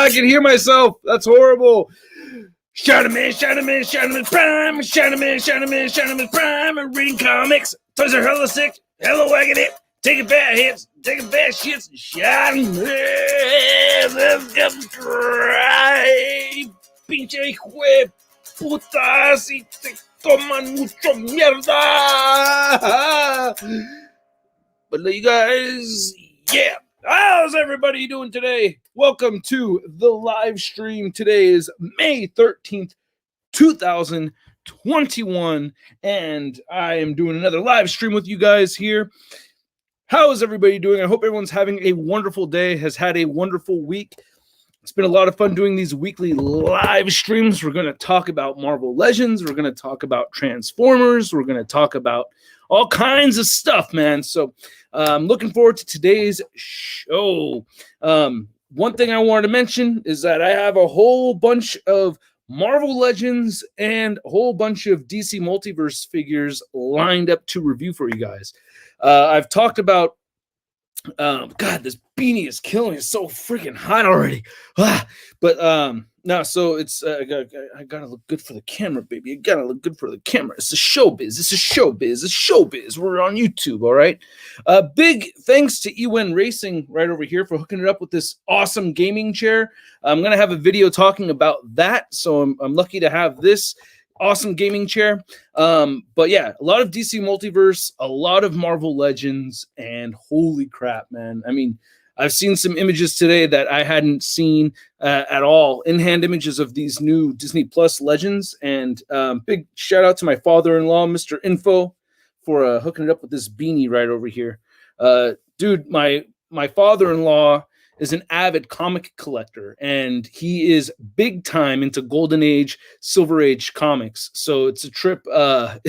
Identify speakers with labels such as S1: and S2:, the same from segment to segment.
S1: I can hear myself. That's horrible. ShartimusPrime. I'm reading comics. Toys are hella sick, hella wagging it. Taking bad hits, taking bad shits. Pinche hijo de puta, si te toman mucho mierda. But you guys, yeah. How's everybody doing today? Welcome to the live stream. Today is May 13th, 2021, and I am doing another live stream with you guys here. How is everybody doing? I hope everyone's having a wonderful day, has had a wonderful week. It's been a lot of fun doing these weekly live streams. We're going to talk about Marvel Legends. We're going to talk about Transformers. We're going to talk about all kinds of stuff, man. So I'm looking forward to today's show. One thing I wanted to mention is that I have a whole bunch of Marvel Legends and a whole bunch of DC Multiverse figures lined up to review for you guys. I've talked about, God, this beanie is killing me. It's so freaking hot already. No, so it's, I gotta look good for the camera, baby. I gotta look good for the camera. It's a showbiz. It's a showbiz. It's showbiz. We're on YouTube, all right? Big thanks to Ewen Racing right over here for hooking it up with this awesome gaming chair. I'm gonna have a video talking about that, so I'm lucky to have this awesome gaming chair. But yeah, a lot of DC Multiverse, a lot of Marvel Legends, and holy crap, man. I mean, I've seen some images today that I hadn't seen at all, in-hand images of these new Disney Plus Legends. And big shout out to my father-in-law, Mr. Info, for hooking it up with this beanie right over here. Dude, my father-in-law is an avid comic collector, and he is big time into Golden Age, Silver Age comics. So it's a trip. I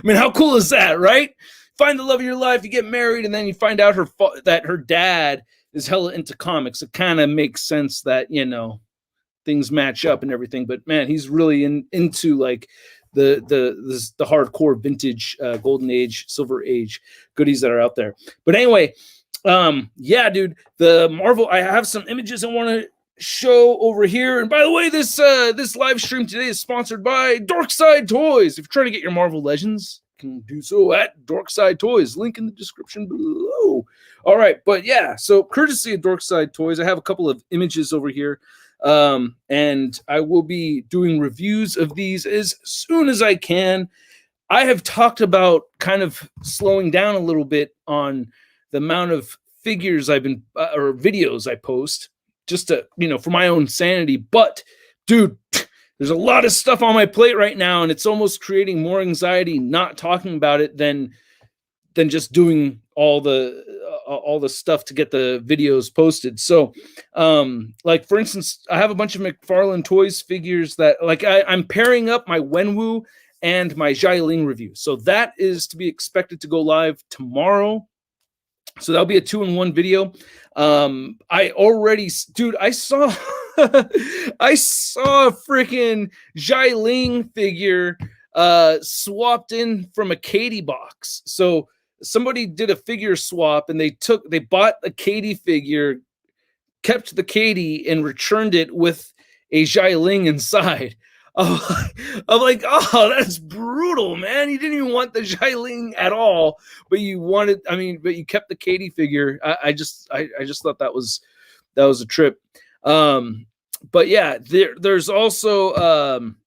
S1: mean, how cool is that, right? Find the love of your life, you get married, and then you find out that her dad is hella into comics. It kind of makes sense that, you know, things match up and everything. But man, he's really into like the hardcore vintage Golden Age, Silver Age goodies that are out there. But anyway, yeah, dude, the Marvel, I have some images I want to show over here. And by the way, this live stream today is sponsored by Dorkside Toys. If you're trying to get your Marvel Legends, can do so at Dorkside Toys. Link in the description below. All right, but yeah, so courtesy of Dorkside Toys, I have a couple of images over here, and I will be doing reviews of these as soon as I can. I have talked about kind of slowing down a little bit on the amount of figures I've been or videos I post, just to, you know, for my own sanity. But dude, there's a lot of stuff on my plate right now, and it's almost creating more anxiety not talking about it than just doing all the stuff to get the videos posted. So, like for instance, I have a bunch of McFarlane Toys figures that like I'm pairing up my Wenwu and my Xialing review. So that is to be expected to go live tomorrow. So that'll be a 2-in-1 video. I saw I saw a freaking Xialing figure swapped in from a Katie box. So somebody did a figure swap, and they bought a Katie figure, kept the Katie, and returned it with a Xialing inside. Oh, I'm like, oh, that's brutal, man. You didn't even want the Xialing at all, but you kept the Katie figure. I just thought that was a trip. But yeah, there's also,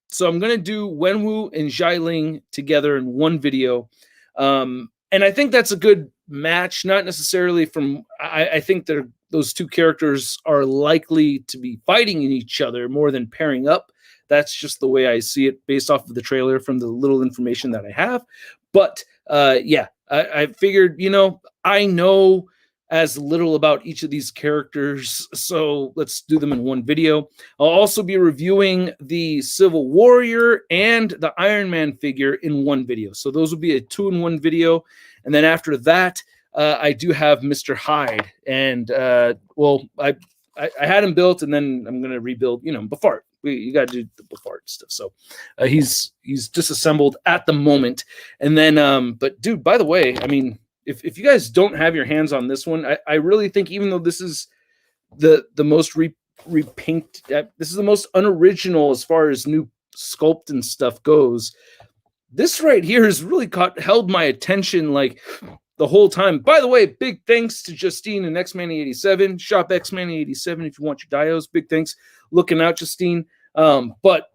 S1: so I'm going to do Wenwu and Xialing together in one video. And I think that's a good match, not necessarily from, I think those two characters are likely to be fighting in each other more than pairing up. That's just the way I see it based off of the trailer from the little information that I have. But yeah, I figured, you know, I know as little about each of these characters, so let's do them in one video. I'll also be reviewing the Civil Warrior and the Iron Man figure in one video. So those will be a 2-in-1 video. And then after that, I do have Mr. Hyde. And, well, I had him built, and then I'm going to rebuild, you know, Befart. You got to do the Befart stuff. So he's disassembled at the moment. And then, but dude, by the way, I mean, if you guys don't have your hands on this one, I really think, even though this is the most repaint. This is the most unoriginal as far as new sculpt and stuff goes. This right here has really held my attention like the whole time. By the way, big thanks to Justine and Xmanny87. Shop Xmanny87 if you want your dios. Big thanks. Looking out, Justine. But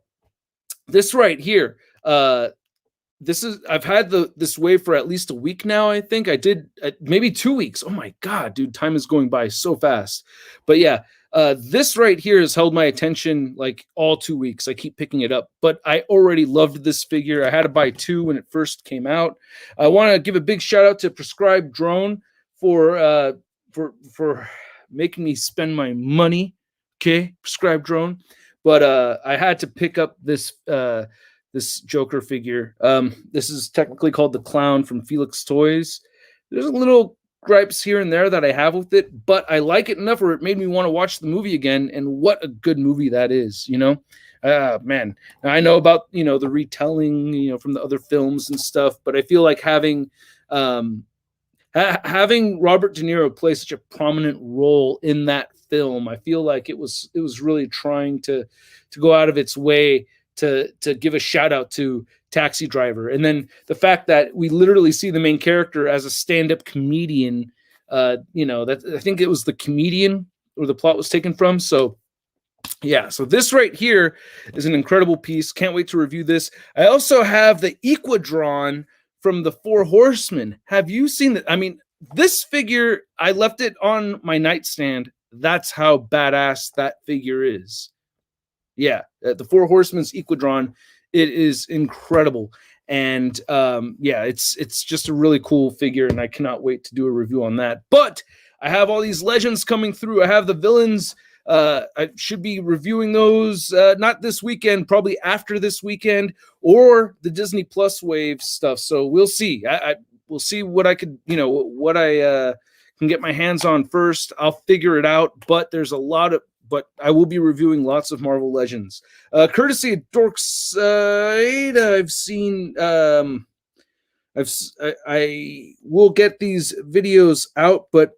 S1: this right here, I've had this wave for at least a week now. I think I did maybe 2 weeks. Oh my God, dude, time is going by so fast. But yeah, this right here has held my attention like all 2 weeks. I keep picking it up, but I already loved this figure. I had to buy 2 when it first came out. I want to give a big shout out to Prescribed Drone for making me spend my money. Okay, Prescribed Drone. But I had to pick up this Joker figure. This is technically called the Clown from Felix Toys. There's a little gripes here and there that I have with it, but I like it enough where it made me want to watch the movie again, and what a good movie that is, you know? Man, I know about, you know, the retelling, you know, from the other films and stuff, but I feel like having Robert De Niro play such a prominent role in that film, I feel like it was really trying to go out of its way to give a shout out to Taxi Driver. And then the fact that we literally see the main character as a stand-up comedian, you know, that I think it was The Comedian where the plot was taken from. So yeah, so this right here is an incredible piece. Can't wait to review this. I also have the Equidron from the Four Horsemen. Have you seen that? I mean, this figure, I left it on my nightstand. That's how badass that figure is. Yeah, the Four Horsemen's Equidron, it is incredible. And yeah, it's just a really cool figure, and I cannot wait to do a review on that. But I have all these legends coming through. I have the villains. I should be reviewing those not this weekend, probably after this weekend, or the Disney Plus wave stuff. So we'll see. We'll see what I could, you know, what I can get my hands on first. I'll figure it out. But there's a lot of. But I will be reviewing lots of Marvel Legends. Courtesy of Dorkside, I've seen. I will get these videos out, but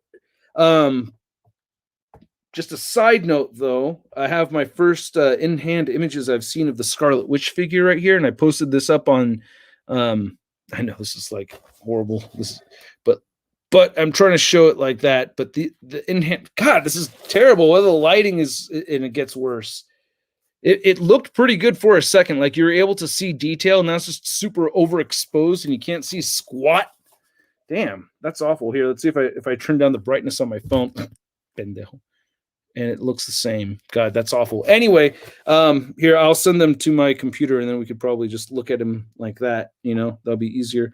S1: just a side note, though, I have my first in-hand images I've seen of the Scarlet Witch figure right here, and I posted this up on. I know this is like horrible, but I'm trying to show it like that. But the in-hand, God, this is terrible. Well, the lighting is, and it gets worse. It looked pretty good for a second, like you were able to see detail. Now it's just super overexposed, and you can't see squat. Damn, that's awful. Here, let's see if I turn down the brightness on my phone. Pendejo. And it looks the same. God, that's awful. Anyway, here, I'll send them to my computer, and then we could probably just look at them like that. You know, that'll be easier.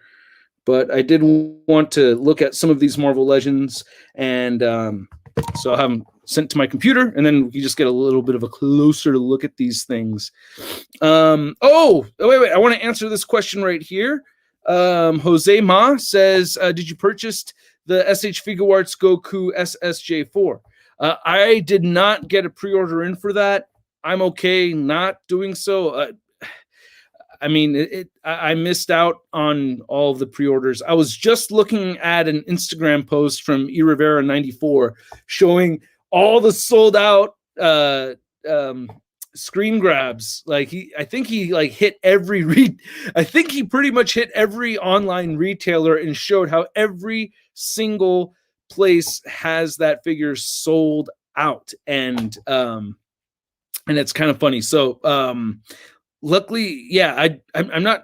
S1: But I did want to look at some of these Marvel Legends, and so I'll have them sent to my computer, and then we just get a little bit of a closer look at these things. Oh, wait. I want to answer this question right here. Jose Ma says, did you purchase the SH Figuarts Goku SSJ4? I did not get a pre-order in for that. I'm okay not doing so. I mean, I missed out on all of the pre-orders. I was just looking at an Instagram post from E Rivera 94 showing all the sold out screen grabs. Like I think he hit every I think he pretty much hit every online retailer and showed how every single place has that figure sold out, and it's kind of funny. So luckily, yeah, I'm not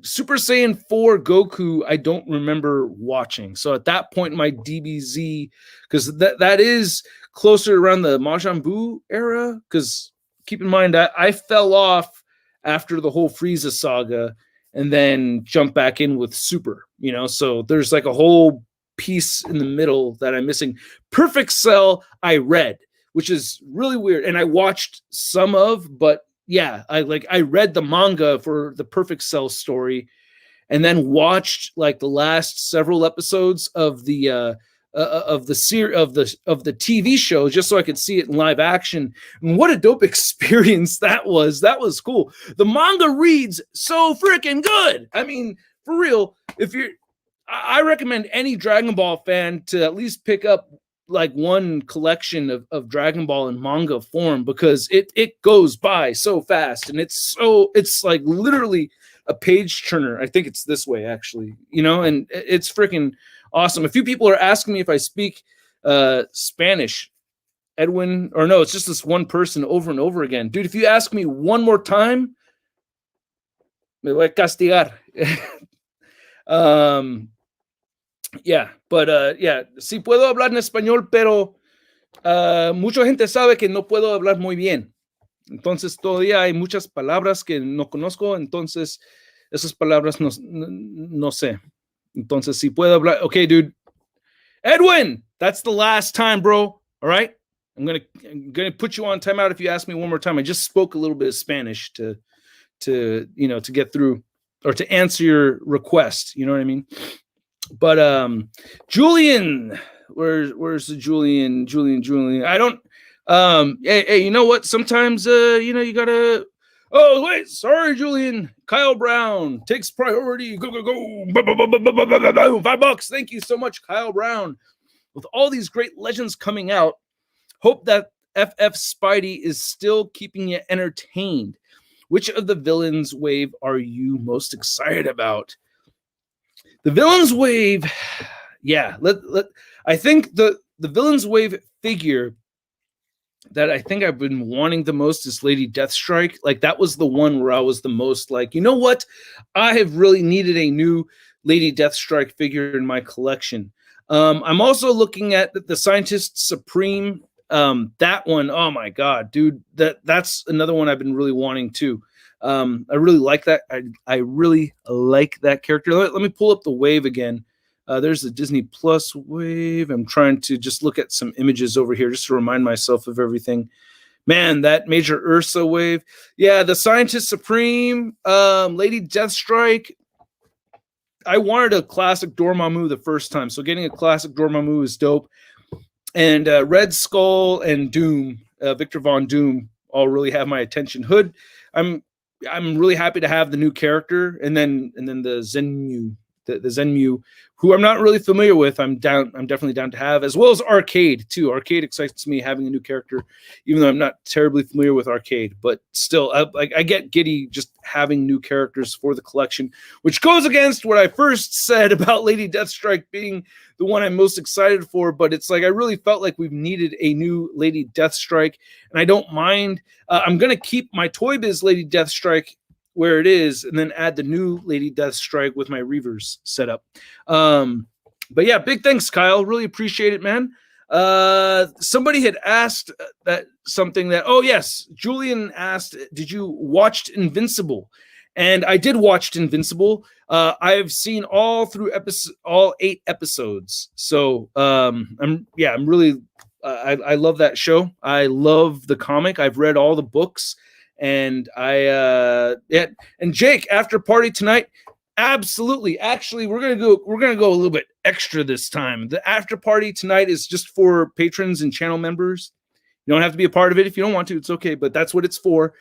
S1: Super Saiyan 4 Goku. I don't remember watching. So at that point in my DBZ, because that is closer around the Majin Buu era. Because keep in mind, I fell off after the whole Frieza saga, and then jumped back in with Super. You know, so there's like a whole piece in the middle that I'm missing. Perfect Cell I read, which is really weird, and I watched some of, but yeah, I read the manga for the Perfect Cell story, and then watched like the last several episodes of the TV show just so I could see it in live action. And what a dope experience that was. That was cool. The manga reads so freaking good. I mean, for real, I recommend any Dragon Ball fan to at least pick up like one collection of Dragon Ball in manga form, because it goes by so fast, and it's like literally a page turner. I think it's this way actually, and it's freaking awesome. A few people are asking me if I speak Spanish. Edwin, or no, it's just this one person over and over again. Dude, if you ask me one more time, me voy a castigar. Yeah, but yeah, sí puedo hablar en español, pero mucha gente sabe que no puedo hablar muy bien. Entonces todavía hay muchas palabras que no conozco, entonces esas palabras no sé. Entonces sí puedo hablar. Okay, dude. Edwin, that's the last time, bro. All right? I'm gonna put you on timeout if you ask me one more time. I just spoke a little bit of Spanish to get through, or to answer your request. You know what I mean? But Julian, where's the Julian? I don't. Hey, you know what? Sometimes you gotta. Oh wait, sorry, Julian. Kyle Brown takes priority. Go. $5. Thank you so much, Kyle Brown. With all these great legends coming out, hope that FF Spidey is still keeping you entertained. Which of the villains wave are you most excited about? The villains wave, yeah. I think the villains wave figure that I think I've been wanting the most is Lady Deathstrike. Like, that was the one where I was the most like, you know what? I have really needed a new Lady Deathstrike figure in my collection. I'm also looking at the Scientist Supreme. That one, oh my god, dude, that's another one I've been really wanting too. I really like that. I really like that character. Let me pull up the wave again. There's the Disney Plus wave. I'm trying to just look at some images over here just to remind myself of everything. Man, that Major Ursa wave. Yeah, the Scientist Supreme, Lady Deathstrike. I wanted a classic Dormammu the first time, so getting a classic Dormammu is dope. And Red Skull and Doom, Victor Von Doom, all really have my attention. Hood, I'm really happy to have the new character, and then the Zenmu, the Zenmu, who I'm not really familiar with. I'm definitely down to have, as well as Arcade too. Arcade excites me having a new character, even though I'm not terribly familiar with Arcade. But still, I get giddy just having new characters for the collection, which goes against what I first said about Lady Deathstrike being the one I'm most excited for. But it's like I really felt like we've needed a new Lady Deathstrike, and I don't mind. I'm gonna keep my Toy Biz Lady Deathstrike where it is, and then add the new Lady Deathstrike with my Reavers setup. But yeah, big thanks, Kyle. Really appreciate it, man. Somebody had asked that something that, oh yes, Julian asked, did you watch Invincible? And I did watch Invincible. I've seen all 8 episodes. So I'm really I love that show. I love the comic. I've read all the books. And and Jake, after party tonight, absolutely. Actually, we're gonna go a little bit extra this time. The after party tonight is just for patrons and channel members. You don't have to be a part of it if you don't want to. It's okay, but that's what it's for.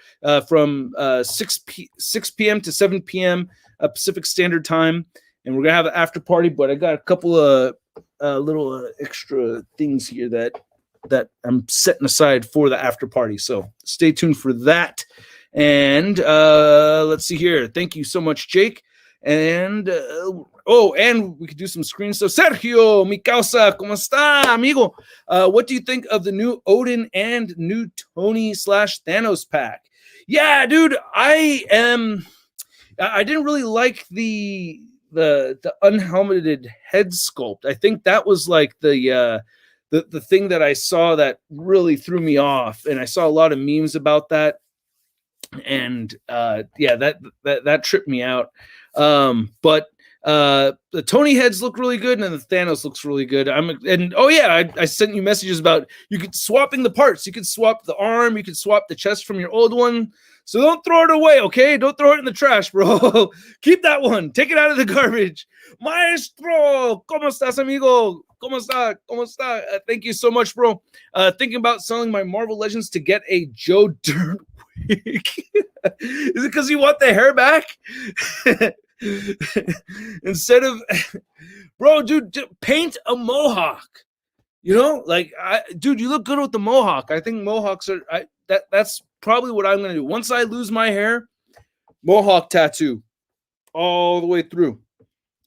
S1: From 6 p.m. to 7 p.m. Pacific Standard Time, and we're gonna have an after party. But I got a couple of little extra things here that I'm setting aside for the after party. So stay tuned for that. And let's see here. Thank you so much, Jake. And and we could do some screens. So Sergio, mi causa, ¿cómo está, amigo? What do you think of the new Odin and new Tony / Thanos pack? Yeah, dude, I didn't really like the unhelmeted head sculpt. I think that was like the thing that I saw that really threw me off, and I saw a lot of memes about that, and that tripped me out. But the Tony heads look really good, and the Thanos looks really good. I sent you messages about you could swapping the parts. You could swap the arm, you could swap the chest from your old one. So don't throw it away, okay? Don't throw it in the trash, bro. Keep that one. Take it out of the garbage. Maestro, ¿cómo estás, amigo? ¿Cómo está? ¿Cómo está? Thank you so much, bro. Thinking about selling my Marvel Legends to get a Joe Dirt wig. Is it because you want the hair back? Instead of, bro, dude, paint a mohawk. You know, like, dude, you look good with the mohawk. I think mohawks are that's probably what I'm gonna do. Once I lose my hair, mohawk tattoo all the way through.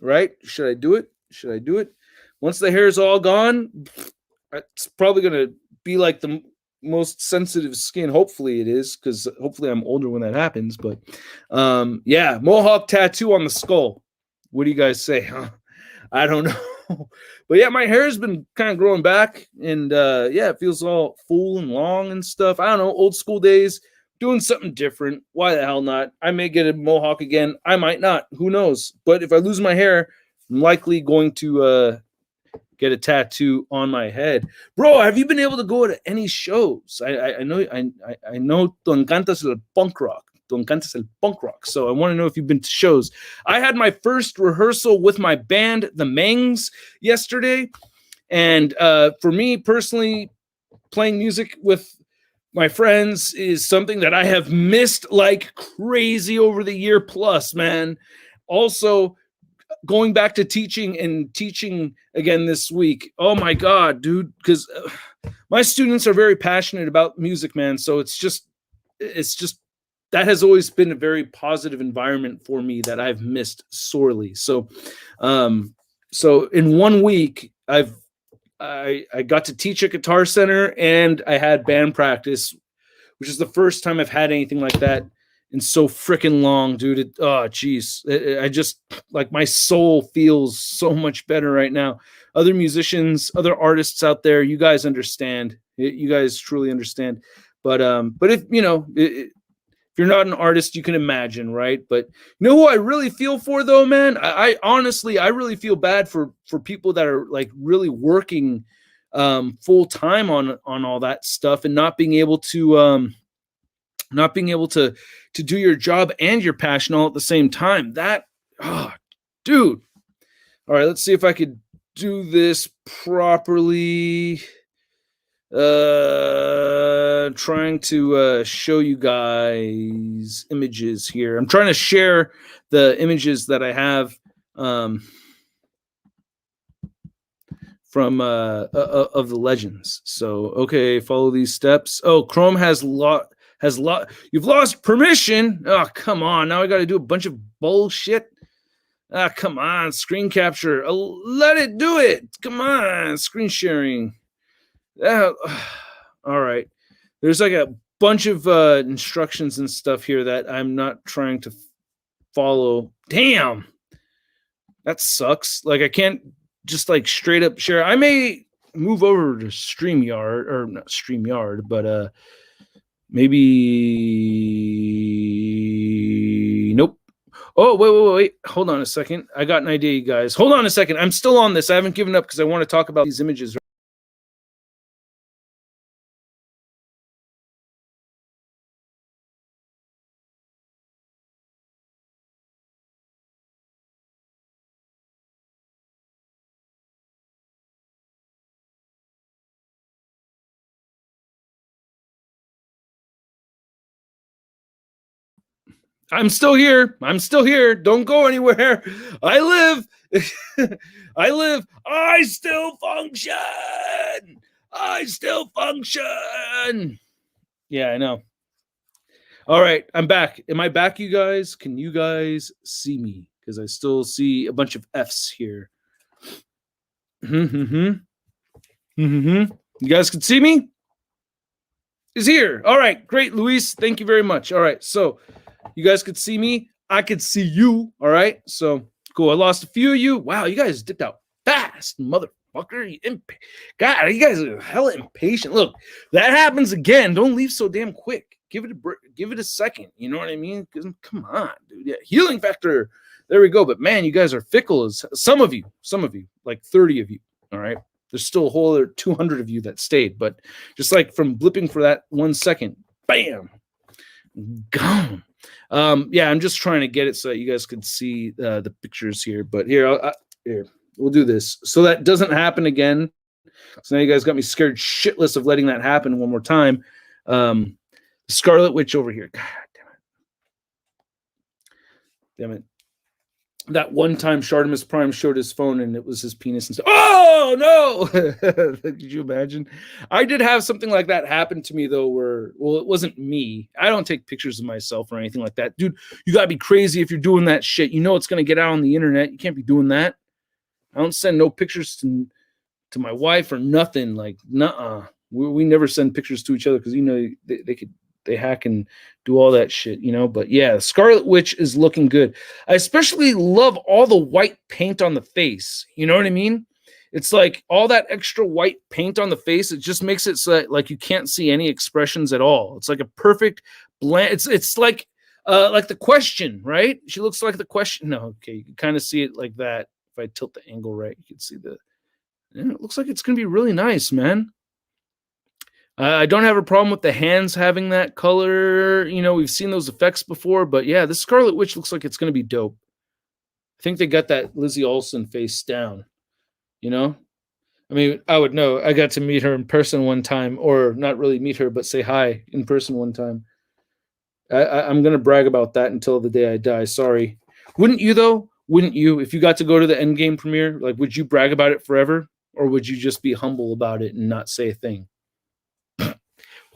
S1: Right? Should I do it? Should I do it? Once the hair is all gone, it's probably gonna be like the most sensitive skin. Hopefully it is, because hopefully I'm older when that happens. But yeah, mohawk tattoo on the skull. What do you guys say? Huh? I don't know. But yeah, my hair has been kind of growing back, and yeah, it feels all full and long and stuff. I don't know, old school days, doing something different. Why the hell not? I may get a mohawk again. I might not. Who knows? But if I lose my hair, I'm likely going to get a tattoo on my head. Bro, have you been able to go to any shows? I know tu encantas el punk rock. Tu encantas el punk rock. So I want to know if you've been to shows. I had my first rehearsal with my band, the Mangs, yesterday. And for me personally, playing music with my friends is something that I have missed like crazy over the year plus, man. Also, going back to teaching and teaching again this week. Oh my God, dude, because my students are very passionate about music, man. So it's just that has always been a very positive environment for me that I've missed sorely. So, so in 1 week, I got to teach at Guitar Center, and I had band practice, which is the first time I've had anything like that in so freaking long, dude. Oh, geez. I just, like, my soul feels so much better right now. Other musicians, other artists out there, you guys understand. You guys truly understand. But if, you know, if you're not an artist, you can imagine, right? But you know who I really feel for, though, man? I honestly, I really feel bad for people that are like really working full time on all that stuff and not being able to do your job and your passion all at the same time. That, oh, dude. All right, let's see if I could do this properly. Trying to show you guys images here. I'm trying to share the images that I have from of the legends. So okay, follow these steps. Oh, Chrome has you've lost permission. Oh, come on. Now I got to do a bunch of bullshit. Ah, come on, screen capture. Let it do it. Come on, screen sharing. All right. There's like a bunch of instructions and stuff here that I'm not trying to follow. Damn. That sucks. Like, I can't just like straight up share. I may move over to StreamYard, or not StreamYard, but maybe nope. Oh, wait. Hold on a second. I got an idea, you guys. Hold on a second. I'm still on this. I haven't given up because I want to talk about these images. I'm still here. Don't go anywhere. I live. I live. I still function. Yeah, I know. All right, I'm back. Am I back, you guys? Can you guys see me? Because I still see a bunch of F's here. You guys can see me? Is here. All right, great, Luis. Thank you very much. All right, so you guys could see me. I could see you. All right. So cool. I lost a few of you. Wow. You guys dipped out fast, motherfucker. God, you guys are hella impatient. Look, that happens again. Don't leave so damn quick. Give it a second. You know what I mean? Come on, dude. Yeah. Healing factor. There we go. But man, you guys are fickle as some of you, like 30 of you. All right. There's still a whole other 200 of you that stayed. But just like from blipping for that 1 second, bam, gone. Yeah, I'm just trying to get it so that you guys can see the pictures here. But here, here, we'll do this so that doesn't happen again. So now you guys got me scared shitless of letting that happen one more time. Scarlet Witch over here. God damn it. That one time ShartimusPrime showed his phone and it was his penis and stuff. Oh! Oh no! Could you imagine? I did have something like that happen to me though, where it wasn't me. I don't take pictures of myself or anything like that, dude. You gotta be crazy if you're doing that shit. You know it's gonna get out on the internet. You can't be doing that. I don't send no pictures to my wife or nothing. Like, nuh-uh. We never send pictures to each other because they hack and do all that shit, But yeah, Scarlet Witch is looking good. I especially love all the white paint on the face. You know what I mean? It's like all that extra white paint on the face. It just makes it so like you can't see any expressions at all. It's like a perfect blend. It's like the Question, right? She looks like the Question. No, okay, you can kind of see it like that. If I tilt the angle right, you can see it looks like it's gonna be really nice, man. I don't have a problem with the hands having that color. We've seen those effects before, but yeah, this Scarlet Witch looks like it's going to be dope. I think they got that Lizzie Olsen face down, I mean, I would know. I got to meet her in person one time, or not really meet her, but say hi in person one time. I'm going to brag about that until the day I die. Sorry. Wouldn't you, though? Wouldn't you? If you got to go to the Endgame premiere, like, would you brag about it forever? Or would you just be humble about it and not say a thing?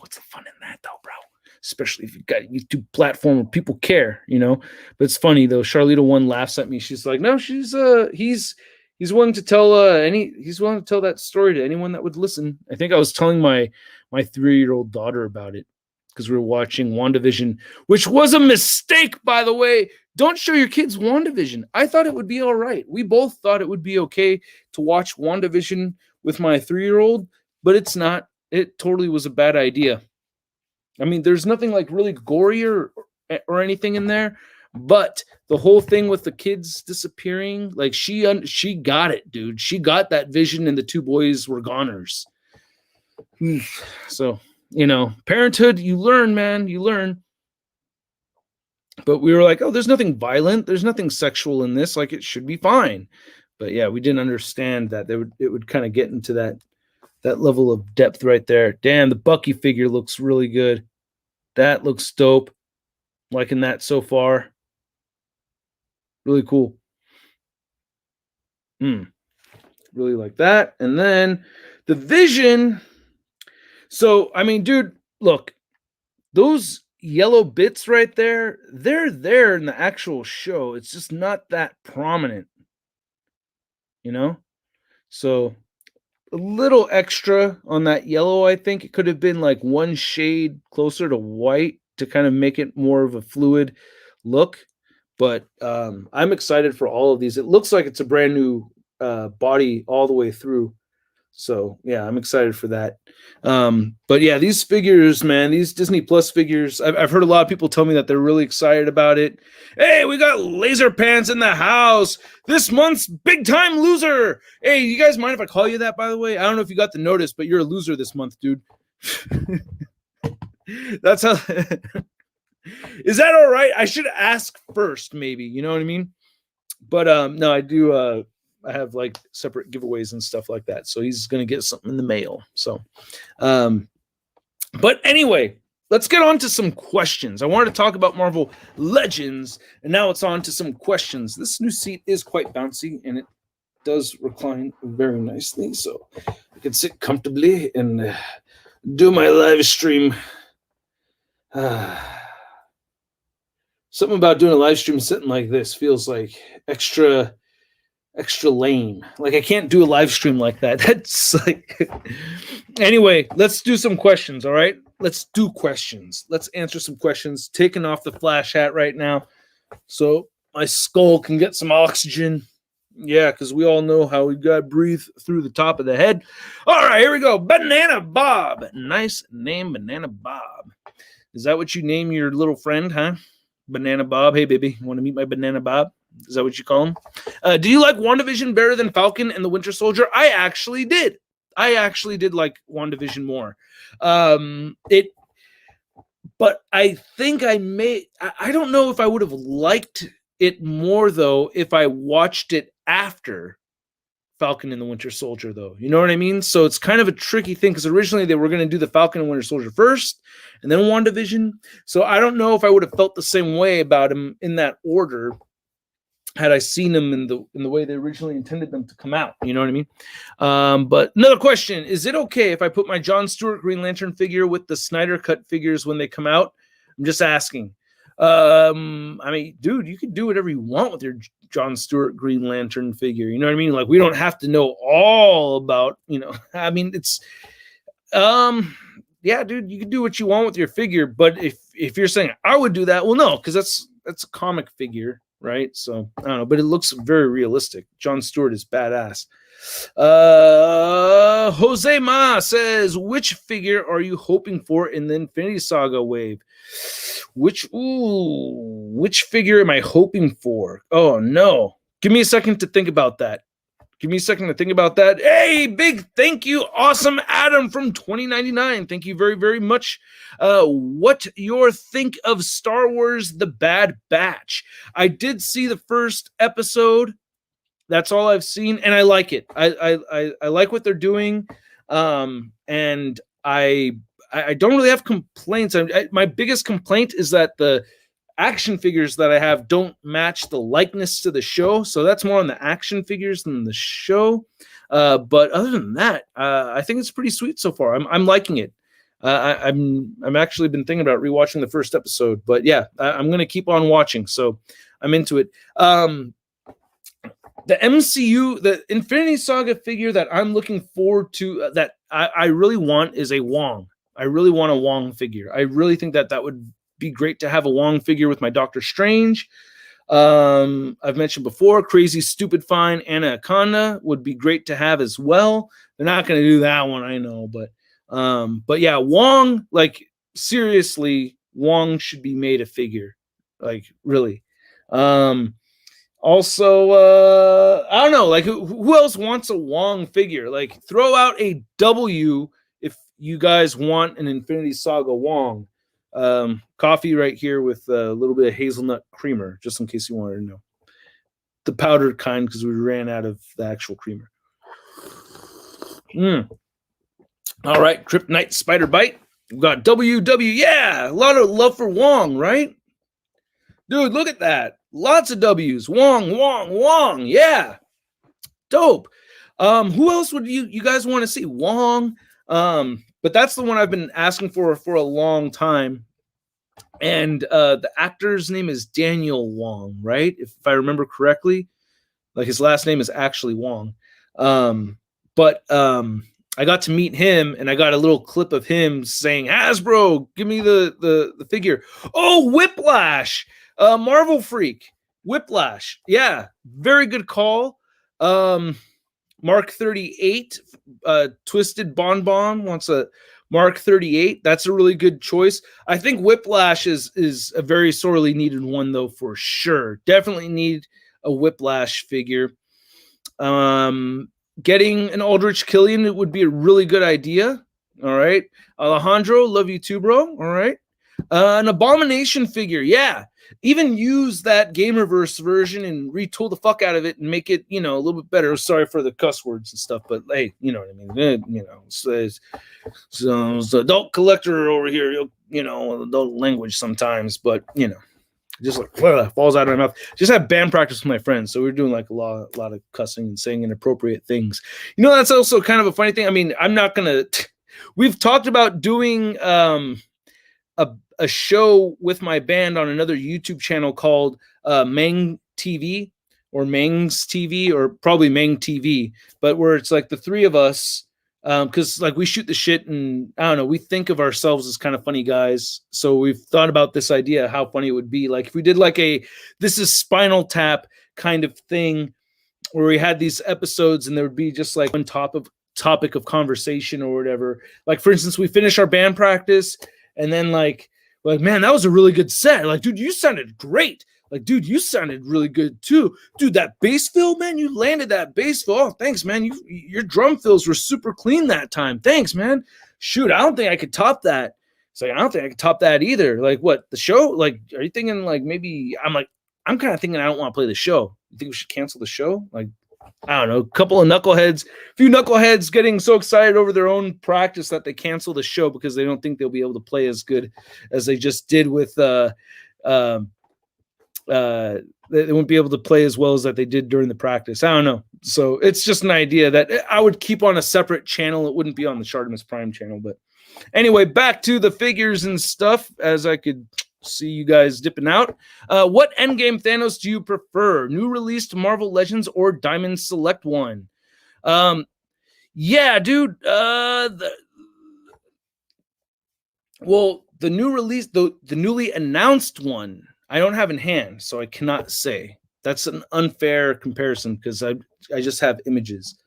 S1: What's the fun in that, though, bro? Especially if you've got a YouTube platform where people care, But it's funny though. Charlita One laughs at me. She's like, "No, he's willing to tell he's willing to tell that story to anyone that would listen." I think I was telling my 3-year-old daughter about it because we were watching WandaVision, which was a mistake, by the way. Don't show your kids WandaVision. I thought it would be all right. We both thought it would be okay to watch WandaVision with my 3-year-old, but it's not. It totally was a bad idea. I mean, there's nothing like really gory or anything in there, but the whole thing with the kids disappearing, like she got it, dude. She got that vision, and the 2 boys were goners. So, parenthood, you learn, man, you learn. But we were like, oh, there's nothing violent, there's nothing sexual in this, like it should be fine. But yeah, we didn't understand that it would kind of get into that level of depth right there. Damn, the Bucky figure looks really good. That looks dope. Liking that so far. Really cool. Really like that. And then the Vision. So, I mean, dude, look, those yellow bits right there, they're there in the actual show. It's just not that prominent, So a little extra on that yellow. I think it could have been like one shade closer to white to kind of make it more of a fluid look. But I'm excited for all of these. It looks like it's a brand new body all the way through. So yeah, I'm excited for that. But yeah, these figures, man, these Disney Plus figures, I've heard a lot of people tell me that they're really excited about it. Hey, we got Laser Pants in the house. This month's big time loser. Hey, you guys mind if I call you that, by the way? I don't know if you got the notice, but you're a loser this month, dude. That's how. Is that all right? I should ask first, maybe. You know what I mean? But no, I do. I have like separate giveaways and stuff like that. So he's going to get something in the mail. So, but anyway, let's get on to some questions. I wanted to talk about Marvel Legends, and now it's on to some questions. This new seat is quite bouncy, and it does recline very nicely. So I can sit comfortably and do my live stream. Something about doing a live stream sitting like this feels like extra lame. Like I can't do a live stream like that. That's like anyway, let's do some questions. All right, let's do questions. Let's answer some questions. Taking off the flash hat right now so my skull can get some oxygen. Yeah, because we all know how we gotta breathe through the top of the head. All right, here we go. Banana Bob. Nice name, Banana Bob. Is that what you name your little friend, huh? Banana Bob. Hey baby, want to meet my Banana Bob? Is that what you call him? Do you like WandaVision better than Falcon and the Winter Soldier? I actually did. I actually did like WandaVision more. But I think I don't know if I would have liked it more, though, if I watched it after Falcon and the Winter Soldier, though. You know what I mean? So it's kind of a tricky thing because originally they were going to do the Falcon and Winter Soldier first and then WandaVision. So I don't know if I would have felt the same way about him in that order. had I seen them in the way they originally intended them to come out. You know what I mean? But another question: is it okay if I put my Jon Stewart Green Lantern figure with the Snyder Cut figures when they come out? I'm just asking. I mean, dude, you can do whatever you want with your Jon Stewart Green Lantern figure. You know what I mean? Like, we don't have to know all about, you know, I mean, it's, yeah, dude, you can do what you want with your figure. But if you're saying I would do that, well, no, because that's a comic figure. Right, so I don't know, but it looks very realistic. Jon Stewart is badass. Jose Ma says, which figure are you hoping for in the Infinity Saga wave? Which figure am I hoping for? Oh no, give me a second to think about that. Hey, big thank you, awesome Adam from 2099. Thank you very, very much. What your think of Star Wars The Bad Batch? I did see the first episode. That's all I've seen, and I like it. I like what they're doing, and I don't really have complaints. My biggest complaint is that the action figures that I have don't match the likeness to the show, so that's more on the action figures than the show. But other than that, I think it's pretty sweet so far. I'm liking it. I'm actually been thinking about rewatching the first episode, but yeah, I'm gonna keep on watching, so I'm into it. The MCU, the Infinity Saga figure that I'm looking forward to, that I really want, is a Wong. I really want a Wong figure. I really think that would be great to have a Wong figure with my Doctor Strange. I've mentioned before, Crazy Stupid Fine Anaconda would be great to have as well. They're not going to do that one, I know, but yeah, Wong, like, seriously, Wong should be made a figure, like, really. Also, I don't know, like, who else wants a Wong figure? Like, throw out a W if you guys want an Infinity Saga Wong. Coffee right here with a little bit of hazelnut creamer, just in case you wanted to know. The powdered kind, because we ran out of the actual creamer. All right, Kryptonite Spider Bite. We've got WW. Yeah, a lot of love for Wong, right? Dude, look at that. Lots of W's. Wong. Yeah. Dope. Who else would you guys want to see? Wong. But that's the one I've been asking for a long time. And the actor's name is Daniel Wong, right? If I remember correctly. Like, his last name is actually Wong. But I got to meet him, and I got a little clip of him saying, Hasbro, give me the figure. Oh, Whiplash. Marvel Freak. Whiplash. Yeah, very good call. Mark 38, Twisted Bonbon wants a Mark 38. That's a really good choice. I think Whiplash is a very sorely needed one, though, for sure. Definitely need a Whiplash figure. Getting an Aldrich Killian, it would be a really good idea. All right. Alejandro, love you too, bro. All right. An Abomination figure. Yeah. Even use that Gamerverse version and retool the fuck out of it and make it, a little bit better. Sorry for the cuss words and stuff, but hey, you know what I mean? So adult collector over here, adult language sometimes, but, just like falls out of my mouth. Just had band practice with my friends, so we were doing like a lot of cussing and saying inappropriate things. That's also kind of a funny thing. I mean, I'm not gonna. We've talked about doing a show with my band on another YouTube channel called Mang TV or Mang's TV or probably Mang TV, but where it's like the three of us. Because like we shoot the shit and I don't know, we think of ourselves as kind of funny guys. So we've thought about this idea, how funny it would be. Like if we did like this is Spinal Tap kind of thing where we had these episodes and there would be just like one topic of conversation or whatever. Like for instance, we finish our band practice and then like, man, that was a really good set. Like, dude, you sounded great. Like, dude, you sounded really good too. Dude, that bass fill, man, you landed that bass fill. Oh, thanks, man. Your drum fills were super clean that time. Thanks, man. Shoot, I don't think I could top that. It's like, I don't think I could top that either. Like, what, the show? Like, are you thinking like maybe I'm kind of thinking I don't want to play the show. You think we should cancel the show? Like, I don't know, a few knuckleheads getting so excited over their own practice that they cancel the show because they don't think they'll be able to play as good as they just did with they wouldn't be able to play as well as that they did during the practice. I don't know. So it's just an idea that I would keep on a separate channel. It wouldn't be on the Shartimus Prime channel. But anyway, back to the figures and stuff, as I could see you guys dipping out. What Endgame Thanos do you prefer? New released Marvel Legends or Diamond Select one? Yeah, dude. The new release, the newly announced one, I don't have in hand, so I cannot say. That's an unfair comparison because I just have images.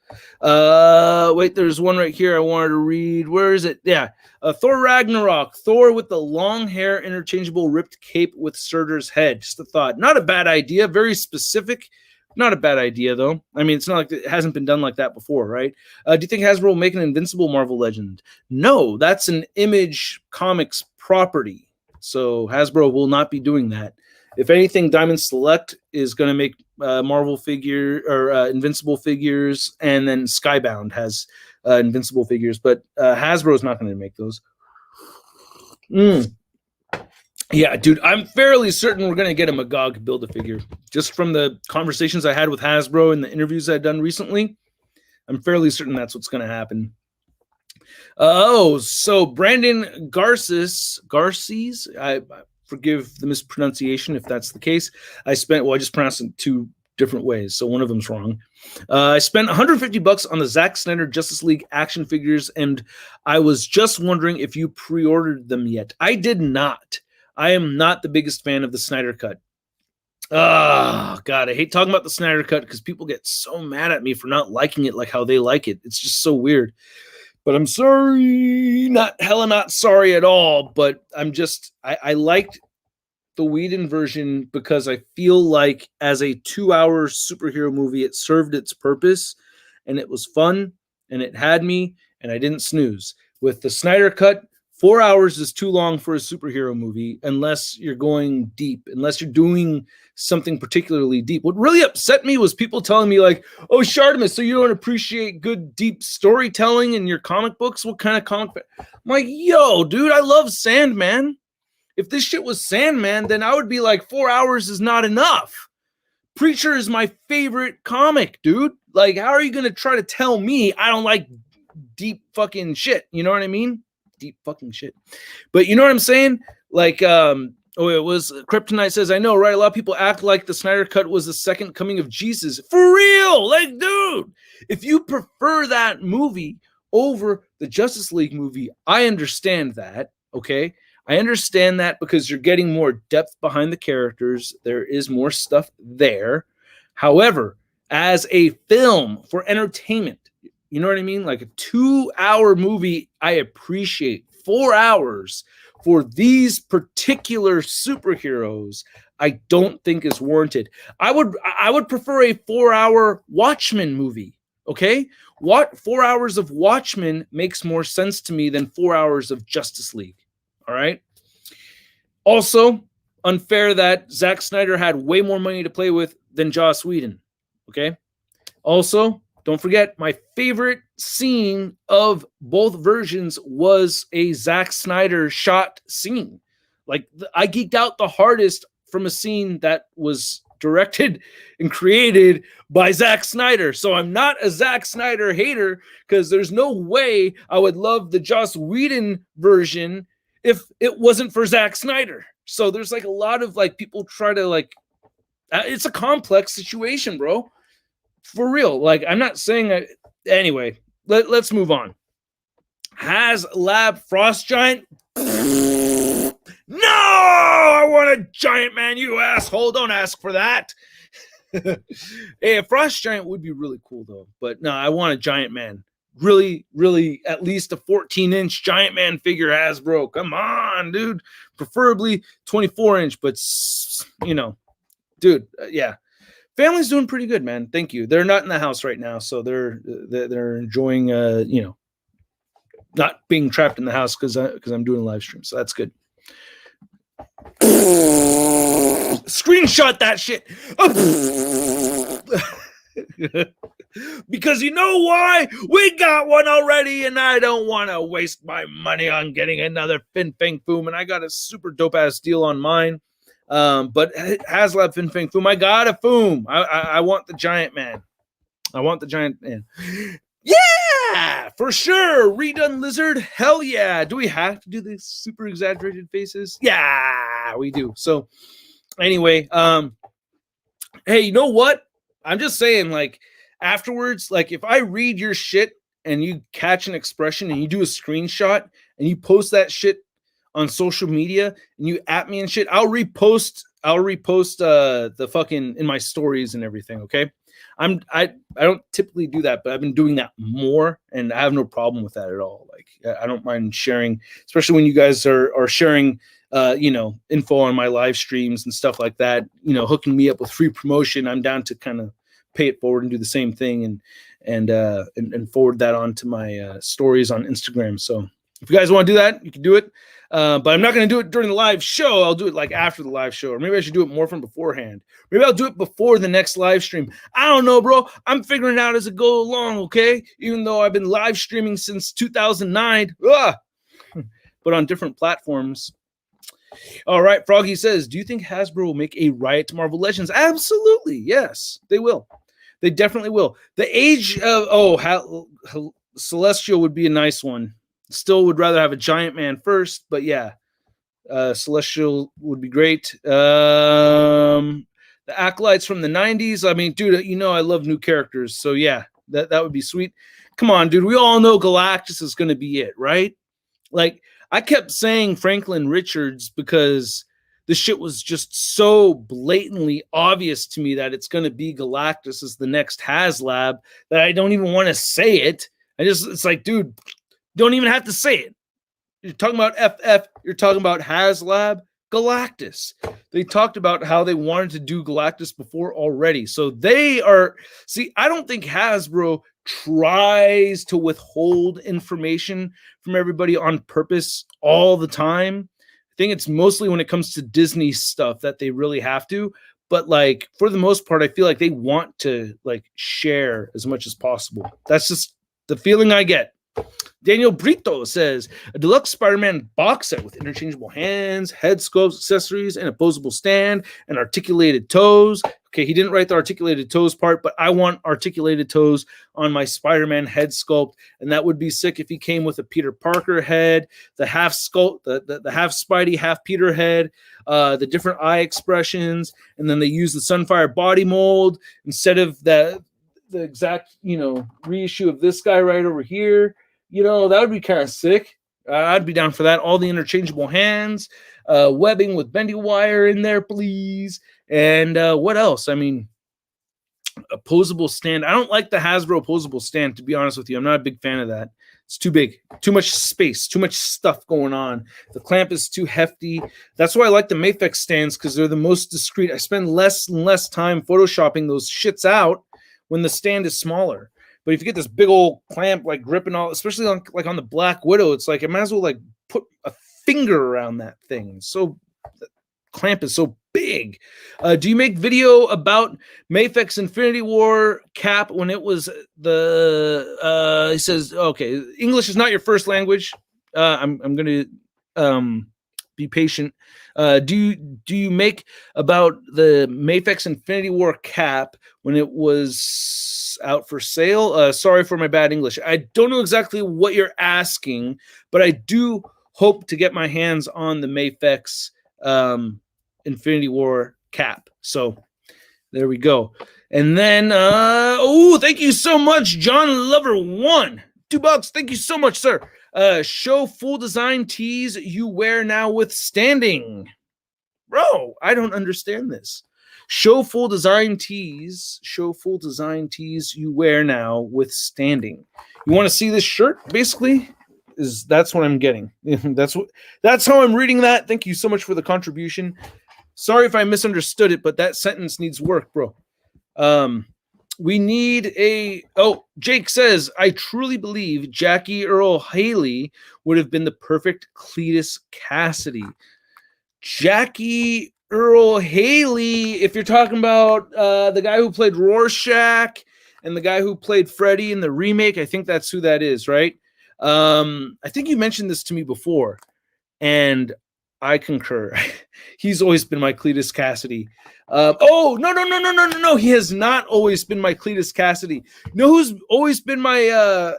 S1: Wait, there's one right here I wanted to read. Where is it? Yeah. Thor Ragnarok. Thor with the long hair, interchangeable ripped cape with Surtur's head. Just a thought. Not a bad idea. Very specific. Not a bad idea, though. I mean, it's not like it hasn't been done like that before, right? Do you think Hasbro will make an Invincible Marvel Legend? No, that's an Image Comics property. So Hasbro will not be doing that. If anything, Diamond Select is going to make Marvel figure or Invincible figures, and then Skybound has Invincible figures, but Hasbro is not going to make those. Yeah, dude, I'm fairly certain we're going to get a Magog Build-A-Figure. Just from the conversations I had with Hasbro and the interviews I've done recently, I'm fairly certain that's what's going to happen. So Brandon Garces, I forgive the mispronunciation if that's the case. I just pronounced it two different ways, so one of them's wrong. I spent $150 on the Zack Snyder Justice League action figures, and I was just wondering if you pre-ordered them yet. I did not. I am not the biggest fan of the Snyder Cut. Oh, God, I hate talking about the Snyder Cut because people get so mad at me for not liking it like how they like it. It's just so weird. But I'm sorry, not sorry at all. But I liked the Whedon version because I feel like as a 2-hour superhero movie, it served its purpose and it was fun and it had me and I didn't snooze. With the Snyder Cut, 4 hours is too long for a superhero movie unless you're going deep, unless you're doing something particularly deep. What really upset me was people telling me like, oh, Shartimus, so you don't appreciate good, deep storytelling in your comic books? What kind of comic? I'm like, yo, dude, I love Sandman. If this shit was Sandman, then I would be like 4 hours is not enough. Preacher is my favorite comic, dude. Like, how are you going to try to tell me I don't like deep fucking shit? You know what I mean? Deep fucking shit. But you know what I'm saying? Like, it was Kryptonite says, I know, right? A lot of people act like the Snyder Cut was the second coming of Jesus. For real! Like, dude, if you prefer that movie over the Justice League movie, I understand that, okay? I understand that because you're getting more depth behind the characters. There is more stuff there. However, as a film for entertainment, you know what I mean? Like a 2-hour movie, I appreciate. 4 hours for these particular superheroes, I don't think is warranted. I would prefer a 4-hour Watchmen movie. Okay? 4 hours of Watchmen makes more sense to me than 4 hours of Justice League. All right? Also, unfair that Zack Snyder had way more money to play with than Joss Whedon. Okay? Also, don't forget, my favorite scene of both versions was a Zack Snyder shot scene. Like, I geeked out the hardest from a scene that was directed and created by Zack Snyder. So I'm not a Zack Snyder hater because there's no way I would love the Joss Whedon version if it wasn't for Zack Snyder. So there's like a lot of like people try to like, it's a complex situation, bro. For real. Like, I'm not saying anyway, let's move on. Has Lab Frost Giant? No, I want a Giant Man, you asshole. Don't ask for that. Hey, a Frost Giant would be really cool though. But no, I want a Giant Man. Really, really, at least a 14-inch Giant Man figure, Hasbro. Come on, dude. Preferably 24-inch, but you know, dude, yeah. Family's doing pretty good, man. Thank you. They're not in the house right now, so they're enjoying, you know, not being trapped in the house because I'm doing a live stream. So that's good. Screenshot that shit. Because you know why? We got one already, and I don't want to waste my money on getting another Fin Fang Foom, and I got a super dope ass deal on mine. But HasLab Fin Fang Foom, I got a Foom. I want the giant man. I want the giant man. Yeah, for sure. Redone lizard. Hell yeah. Do we have to do these super exaggerated faces? Yeah, we do. So anyway, hey, you know what? I'm just saying, like, afterwards, like, if I read your shit and you catch an expression and you do a screenshot and you post that shit on social media and you at me and shit, I'll repost the fucking in my stories and everything, okay? I don't typically do that, but I've been doing that more, and I have no problem with that at all. Like, I don't mind sharing, especially when you guys are sharing info on my live streams and stuff like that, hooking me up with free promotion. I'm down to kind of pay it forward and do the same thing and forward that on to my stories on Instagram. So if you guys want to do that, you can do it. But I'm not going to do it during the live show. I'll do it like after the live show, or maybe I should do it more from beforehand. Maybe I'll do it before the next live stream. I don't know, bro. I'm figuring it out as I go along, okay? Even though I've been live streaming since 2009, but on different platforms. All right, Froggy says, do you think Hasbro will make a Riot to Marvel Legends? Absolutely, yes, they will. They definitely will. The age of Celestial would be a nice one. Still would rather have a giant man first, but yeah, Celestial would be great. The Acolytes from the 90s. I mean, dude, I love new characters, so yeah, that would be sweet. Come on, dude. We all know Galactus is going to be it, right? Like, I kept saying Franklin Richards because the shit was just so blatantly obvious to me that it's going to be Galactus as the next HasLab that I don't even want to say it. It's like, dude, don't even have to say it. You're talking about FF. You're talking about HasLab, Galactus. They talked about how they wanted to do Galactus before already. So they are, I don't think Hasbro tries to withhold information from everybody on purpose all the time. I think it's mostly when it comes to Disney stuff that they really have to. But like, for the most part, I feel like they want to like share as much as possible. That's just the feeling I get. Daniel Brito says, a deluxe Spider-Man box set with interchangeable hands, head sculpts, accessories, and opposable stand, and articulated toes. Okay, he didn't write the articulated toes part, but I want articulated toes on my Spider-Man head sculpt, and that would be sick if he came with a Peter Parker head, the half sculpt, the half Spidey, half Peter head, the different eye expressions, and then they use the Sunfire body mold instead of the exact, reissue of this guy right over here. That would be kind of sick. I'd be down for that. All the interchangeable hands, webbing with bendy wire in there, please. And what else? I mean, opposable stand. I don't like the Hasbro opposable stand, to be honest with you. I'm not a big fan of that. It's too big, too much space, too much stuff going on. The clamp is too hefty. That's why I like the Mafex stands, because they're the most discreet. I spend less and less time photoshopping those shits out when the stand is smaller. But if you get this big old clamp, like gripping all, especially on the Black Widow, it's like I might as well like put a finger around that thing. So the clamp is so big. Do you make video about Mafex Infinity War cap when it was he says, okay, English is not your first language. I'm going to be patient. Do you make about the Mafex Infinity War cap when it was out for sale? Sorry for my bad English. I don't know exactly what you're asking, but I do hope to get my hands on the Mafex Infinity War cap. So there we go. And then, thank you so much, John Lover 1. $2. Thank you so much, sir. Show full design tees you wear now with standing. Bro, I don't understand this. Show full design tees you wear now with standing. You want to see this shirt? Basically, that's what I'm getting. That's how I'm reading that. Thank you so much for the contribution. Sorry if I misunderstood it, but that sentence needs work, bro. We need Jake says, I truly believe Jackie Earle Haley would have been the perfect Cletus Cassidy. Jackie Earle Haley, if you're talking about the guy who played Rorschach and the guy who played Freddy in the remake, I think that's who that is, right? I think you mentioned this to me before, and I concur. He's always been my Cletus Cassidy. Oh, no. He has not always been my Cletus Cassidy. You know who's always been my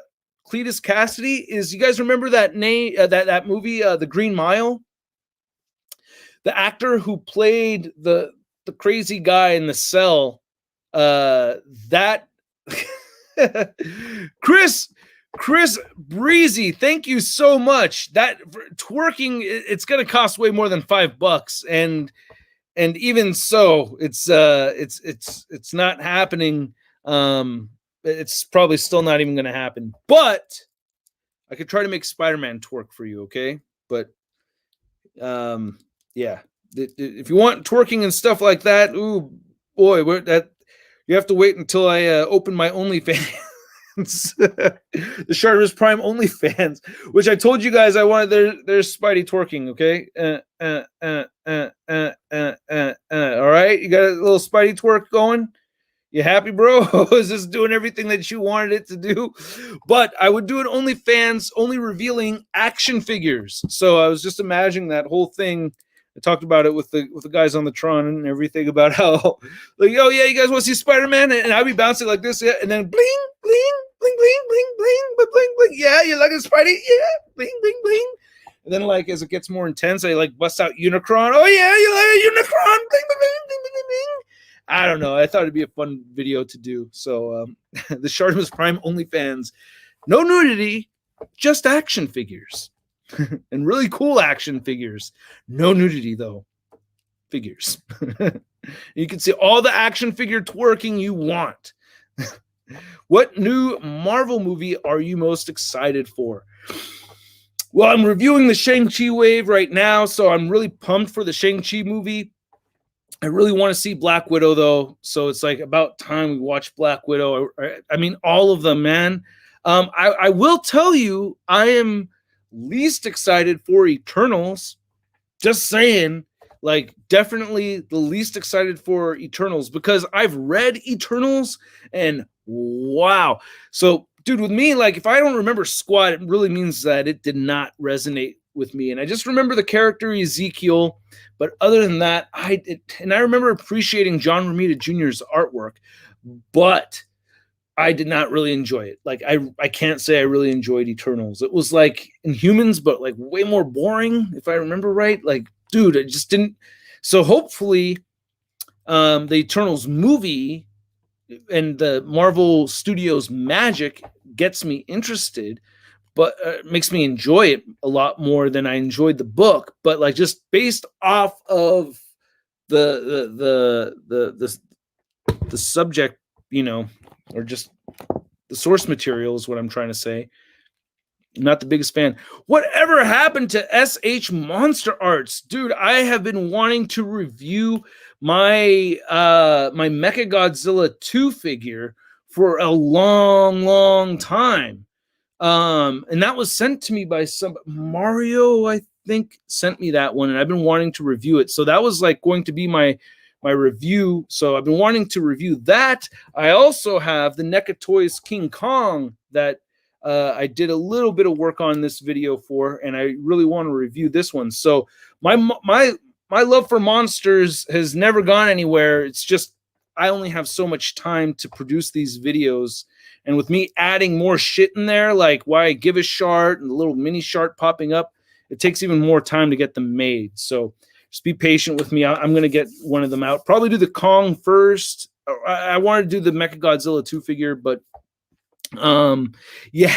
S1: Cletus Cassidy is, you guys remember that name, that movie, The Green Mile? The actor who played the crazy guy in the cell, that Chris Breezy, thank you so much. That twerking, it's gonna cost way more than $5, and even so, it's not happening. It's probably still not even gonna happen. But I could try to make Spider-Man twerk for you, okay? But yeah, if you want twerking and stuff like that, ooh boy, that you have to wait until I open my OnlyFans. The ShartimusPrime OnlyFans, which I told you guys I wanted there's Spidey twerking, okay? All right, you got a little Spidey twerk going? You happy, bro? Is this doing everything that you wanted it to do? But I would do it OnlyFans, only revealing action figures. So I was just imagining that whole thing. I talked about it with the guys on the Tron and everything about how, like, oh yeah, you guys want to see Spider-Man? And I'd be bouncing like this, yeah, and then bling, bling, bling, bling, bling, bling, bling, bling. Yeah, you like a Spidey? Yeah, bling, bling, bling. And then, like, as it gets more intense, I like bust out Unicron. Oh yeah, you like a Unicron? Bling, bling, bling, bling, bling, bling. I don't know. I thought it'd be a fun video to do. So the ShartimusPrime OnlyFans, no nudity, just action figures. And really cool action figures. No nudity, though. Figures. You can see all the action figure twerking you want. What new Marvel movie are you most excited for? Well, I'm reviewing the Shang-Chi wave right now, so I'm really pumped for the Shang-Chi movie. I really want to see Black Widow, though, so it's like about time we watch Black Widow. I mean, all of them, man. I will tell you, I am least excited for Eternals. Just saying, like, definitely the least excited for Eternals, because I've read Eternals and wow. So, dude, with me, like, if I don't remember squat, it really means that it did not resonate with me. And I just remember the character Ezekiel, but other than that, I remember appreciating John Romita Jr.'s artwork, but I did not really enjoy it. Like, I can't say I really enjoyed Eternals. It was like Inhumans, but like way more boring, if I remember right. Like, dude, I just didn't. So hopefully the Eternals movie and the Marvel Studios magic gets me interested, but makes me enjoy it a lot more than I enjoyed the book. But like, just based off of the subject, you know, or just the source material is what I'm trying to say. I'm not the biggest fan. Whatever happened to SH Monster Arts? Dude, I have been wanting to review my my Mechagodzilla 2 figure for a long time. And that was sent to me by some Mario, I think, sent me that one, and I've been wanting to review it. So that was like going to be my review. So I've been wanting to review that. I also have the NECA Toys King Kong that I did a little bit of work on this video for, and I really want to review this one. So my love for monsters has never gone anywhere. It's just I only have so much time to produce these videos. And with me adding more shit in there, like why I give a Shart and a little mini Shart popping up, it takes even more time to get them made. So just be patient with me. I'm going to get one of them out. Probably do the Kong first. I wanted to do the Mechagodzilla 2 figure, but yeah.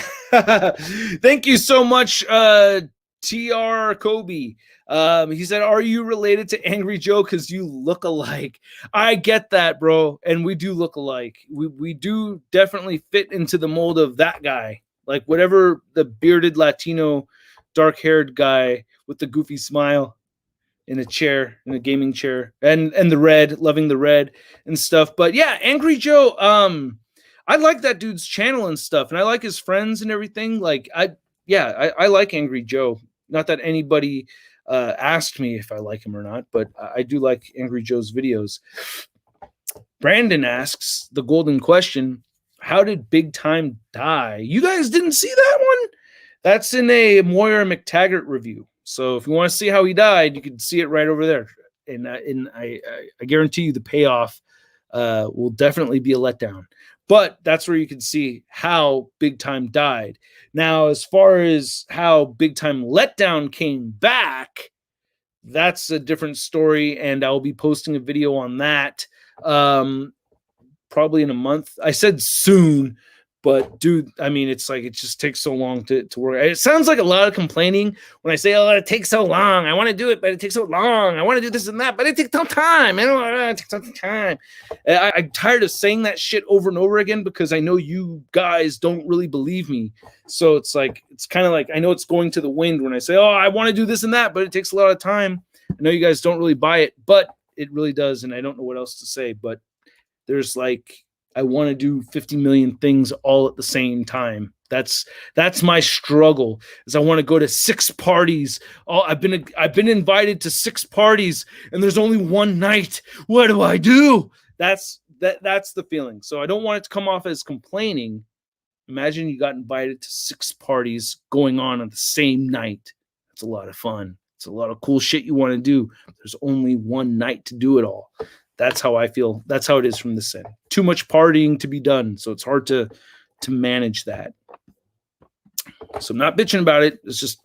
S1: Thank you so much, TR Kobe. He said, are you related to Angry Joe? Because you look alike. I get that, bro. And we do look alike. We do definitely fit into the mold of that guy. Like whatever the bearded Latino, dark-haired guy with the goofy smile in a chair, in a gaming chair, and the red, loving the red and stuff. But yeah, Angry Joe, I like that dude's channel and stuff, and I like his friends and everything. Like, I like Angry Joe. Not that anybody asked me if I like him or not, but I do like Angry Joe's videos. Brandon asks the golden question: how did Big Time die? You guys didn't see that one? That's in a Moira McTaggart review. So if you want to see how he died, you can see it right over there. And I guarantee you the payoff will definitely be a letdown. But that's where you can see how Big Time died. Now, as far as how Big Time Letdown came back, that's a different story, and I'll be posting a video on that probably in a month. I said soon, but dude, I mean, it's like it just takes so long to work. It sounds like a lot of complaining when I say, "Oh, it takes so long. I want to do it, but it takes so long. I want to do this and that, but it takes some time. It takes some time." I'm tired of saying that shit over and over again because I know you guys don't really believe me. So it's like it's kind of like I know it's going to the wind when I say, "Oh, I want to do this and that, but it takes a lot of time." I know you guys don't really buy it, but it really does, and I don't know what else to say. But there's like I want to do 50 million things all at the same time. That's my struggle. Is I want to go to 6 parties. I've been invited to 6 parties and there's only one night. What do I do? That's the feeling. So I don't want it to come off as complaining. Imagine you got invited to 6 parties going on the same night. That's a lot of fun. It's a lot of cool shit you want to do. There's only one night to do it all. That's how I feel. That's how it is from this end. Too much partying to be done. So it's hard to manage that. So I'm not bitching about it. It's just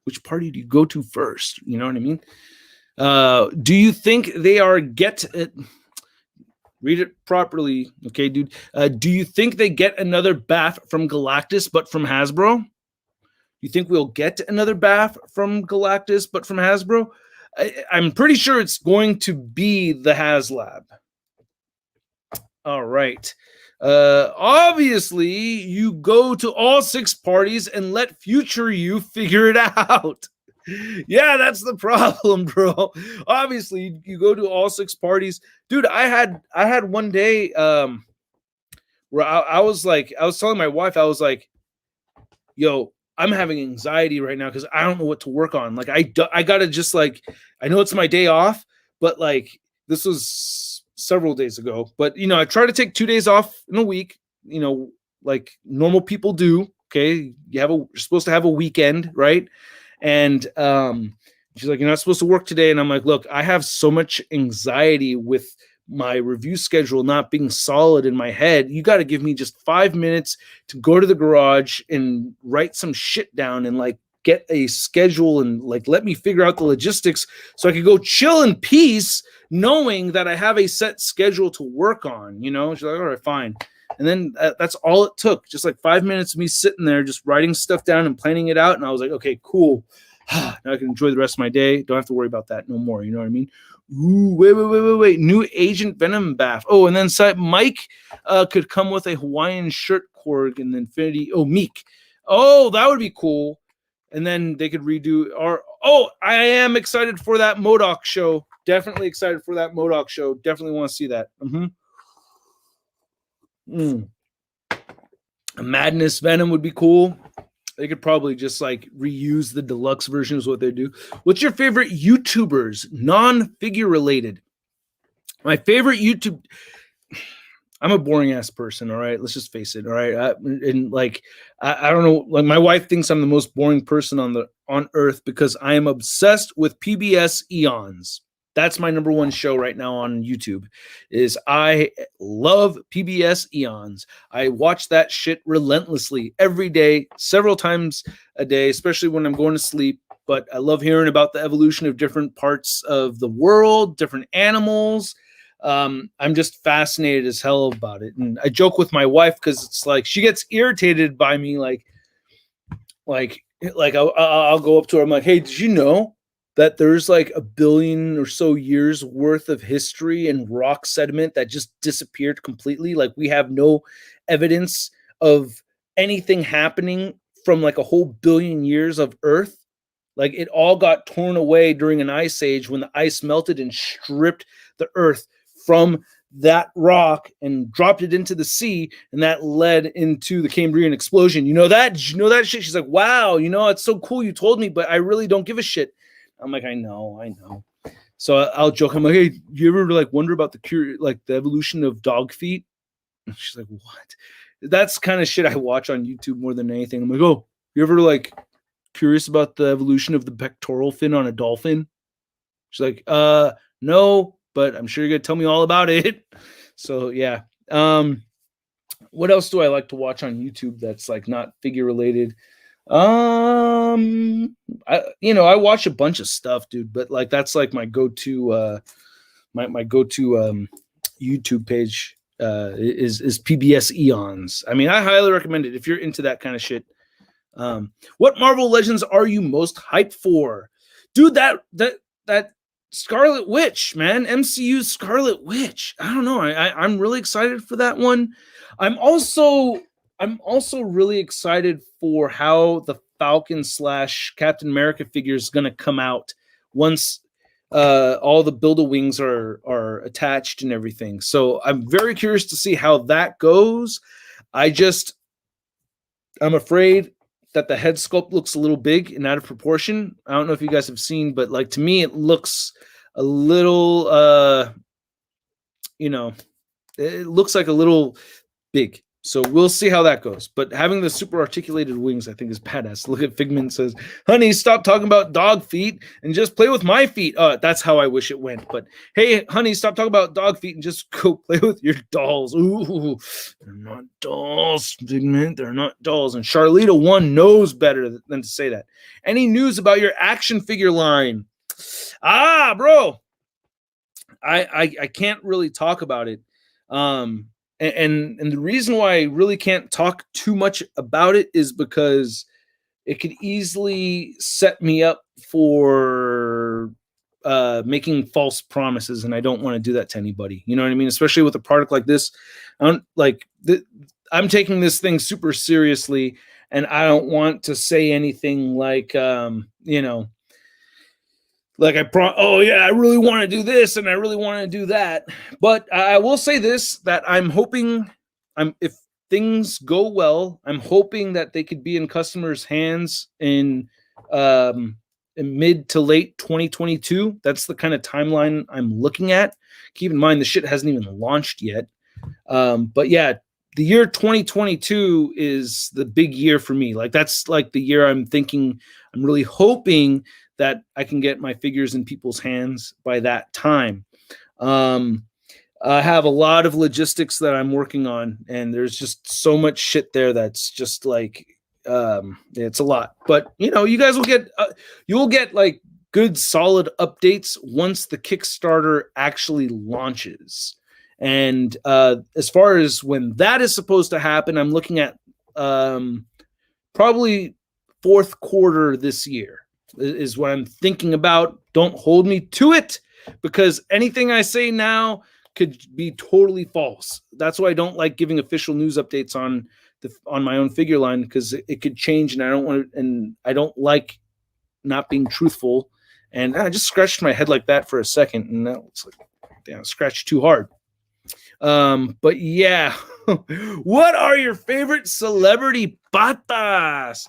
S1: which party do you go to first? You know what I mean? Do you think they are read it properly. Okay, dude. Do you think they get another bath from Galactus, but from Hasbro? You think we'll get another bath from Galactus, but from Hasbro? I'm pretty sure it's going to be the HasLab. All right. Obviously, you go to all 6 parties and let future you figure it out. Yeah, that's the problem, bro. Obviously, you go to all 6 parties. Dude, I had one day where I was telling my wife, I was like, yo, I'm having anxiety right now because I don't know what to work on. Like I gotta just like, I know it's my day off, but like this was several days ago. But you know, I try to take 2 days off in a week. You know, like normal people do. Okay, you're supposed to have a weekend, right? And she's like, you're not supposed to work today. And I'm like, look, I have so much anxiety with my review schedule not being solid in my head. You got to give me just 5 minutes to go to the garage and write some shit down and like get a schedule and like let me figure out the logistics so I could go chill in peace knowing that I have a set schedule to work on, you know? She's like, all right, fine. And then that's all it took. Just like 5 minutes of me sitting there, just writing stuff down and planning it out. And I was like, okay, cool. Now I can enjoy the rest of my day. Don't have to worry about that no more. You know what I mean? Ooh, wait. New Agent Venom bath. Oh, and then Mike could come with a Hawaiian shirt Korg and Infinity. Oh, Meek. Oh, that would be cool. And then they could redo our. Oh, I am excited for that MODOK show. Definitely excited for that MODOK show. Definitely want to see that. A Madness Venom would be cool. They could probably just like reuse the deluxe version is what they do. What's your favorite YouTubers, non-figure related? My favorite YouTube. I'm a boring ass person. All right, let's just face it. All right, I don't know. Like my wife thinks I'm the most boring person on earth because I am obsessed with PBS Eons. That's my number one show right now on YouTube. Is I love PBS Eons. I watch that shit relentlessly every day, several times a day, especially when I'm going to sleep. But I love hearing about the evolution of different parts of the world, different animals. I'm just fascinated as hell about it. And I joke with my wife because it's like she gets irritated by me. Like I'll go up to her. I'm like, hey, did you know that there's like 1 billion or so years worth of history and rock sediment that just disappeared completely? Like we have no evidence of anything happening from like a whole 1 billion years of Earth. Like it all got torn away during an ice age when the ice melted and stripped the Earth from that rock and dropped it into the sea, and that led into the Cambrian explosion. You know that? Did you know that shit? She's like, wow, you know, it's so cool you told me, but I really don't give a shit. I'm like, I know. So I'll joke. I'm like, hey, you ever like wonder about the evolution of dog feet? And she's like, what? That's kind of shit I watch on YouTube more than anything. I'm like, oh, you ever like curious about the evolution of the pectoral fin on a dolphin? She's like, no, but I'm sure you're going to tell me all about it. So, yeah. What else do I like to watch on YouTube that's like not figure related? I watch a bunch of stuff, dude, but like that's like my go-to my go-to YouTube page is PBS Eons. I mean, I highly recommend it if you're into that kind of shit. What Marvel Legends are you most hyped for? Dude, that Scarlet Witch, man, MCU's Scarlet Witch. I don't know. I'm really excited for that one. I'm also really excited for how the Falcon / Captain America figure is going to come out once all the Build-A-Wings are attached and everything. So I'm very curious to see how that goes. I'm afraid that the head sculpt looks a little big and out of proportion. I don't know if you guys have seen, but like to me, it looks a little, it looks like a little big. So we'll see how that goes. But having the super articulated wings, I think, is badass. Look at Figment says, honey, stop talking about dog feet and just play with my feet. That's how I wish it went. But hey, honey, stop talking about dog feet and just go play with your dolls. Ooh, they're not dolls, Figment. They're not dolls. And Charlita 1 knows better than to say that. Any news about your action figure line? Bro, I can't really talk about it. And the reason why I really can't talk too much about it is because it could easily set me up for making false promises, and I don't want to do that to anybody. You know what I mean? Especially with a product like this. I'm taking this thing super seriously, and I don't want to say anything like, like I really want to do this and I really want to do that. But I will say this, that I'm hoping, if things go well, I'm hoping that they could be in customers' hands in mid to late 2022. That's the kind of timeline I'm looking at. Keep in mind, the shit hasn't even launched yet. But yeah, the year 2022 is the big year for me. Like that's like the year I'm really hoping that I can get my figures in people's hands by that time. I have a lot of logistics that I'm working on, and there's just so much shit there that's just like, it's a lot. But you guys will get, you'll get like good solid updates once the Kickstarter actually launches. And as far as when that is supposed to happen, I'm looking at probably fourth quarter this year is what I'm thinking about. Don't hold me to it, because anything I say now could be totally false. That's why I don't like giving official news updates on my own figure line, because it could change, and I don't like not being truthful. And I just scratched my head like that for a second, and that was like, damn, scratched too hard. But yeah, what are your favorite celebrity patas?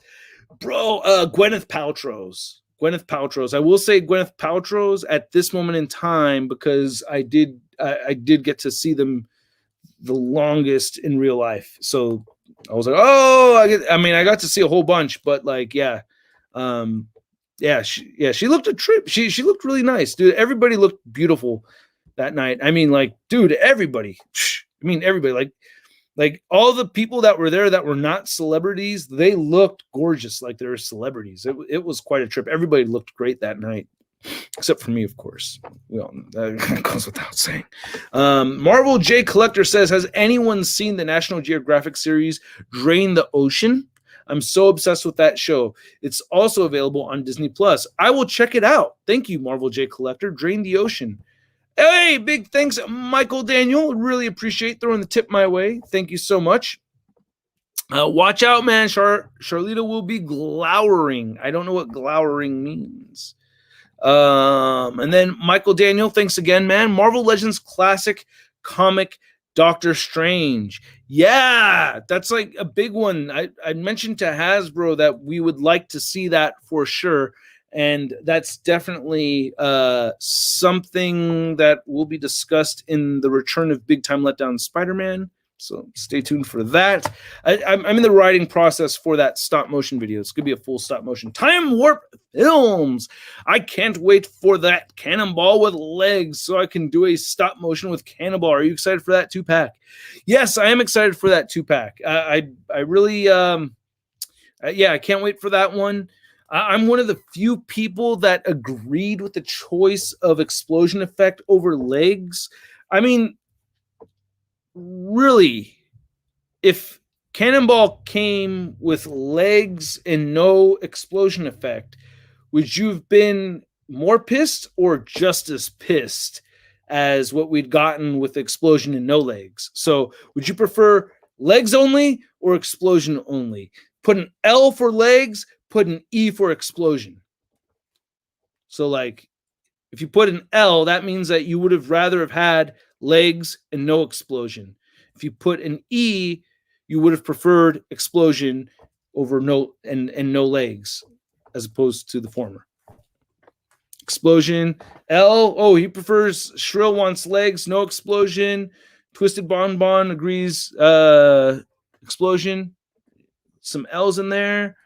S1: Bro, Gwyneth Paltrow's. I will say Gwyneth Paltrow's at this moment in time, because I did get to see them the longest in real life. So I was like, I got to see a whole bunch, but like, yeah. She looked a trip. She looked really nice, dude. Everybody looked beautiful that night. I mean, like, dude, everybody. Like all the people that were there that were not celebrities, they looked gorgeous like they were celebrities. It was quite a trip. Everybody looked great that night, except for me, of course. That goes without saying. Marvel J Collector says, has anyone seen the National Geographic series Drain the Ocean? I'm so obsessed with that show. It's also available on Disney Plus. I will check it out. Thank you, Marvel J Collector. Drain the Ocean. Hey, big thanks, Michael Daniel. Really appreciate throwing the tip my way. Thank you so much. Watch out, man. Charlita will be glowering. I don't know what glowering means. And then Michael Daniel, thanks again, man. Marvel Legends Classic Comic Doctor Strange. Yeah, that's like a big one. I mentioned to Hasbro that we would like to see that for sure. And that's definitely something that will be discussed in the Return of Big Time Letdown Spider-Man So stay tuned for that. I'm in the writing process for that stop motion video. It's going to be a full stop motion. Time Warp Films. I can't wait for that cannonball with legs so I can do a stop motion with cannonball. Are you excited for that 2-pack? Yes, I am excited for that 2-pack. I really, I can't wait for that one. I'm one of the few people that agreed with the choice of explosion effect over legs. I mean, really, if Cannonball came with legs and no explosion effect, would you have been more pissed or just as pissed as what we'd gotten with explosion and no legs? So would you prefer legs only or explosion only? Put an L for legs, put an E for explosion. So like, if you put an L, that means that you would have rather have had legs and no explosion. If you put an E, you would have preferred explosion over no legs, as opposed to the former. Explosion. L. Oh, he prefers Shrill wants legs, no explosion. Twisted Bonbon agrees. Explosion. Some L's in there.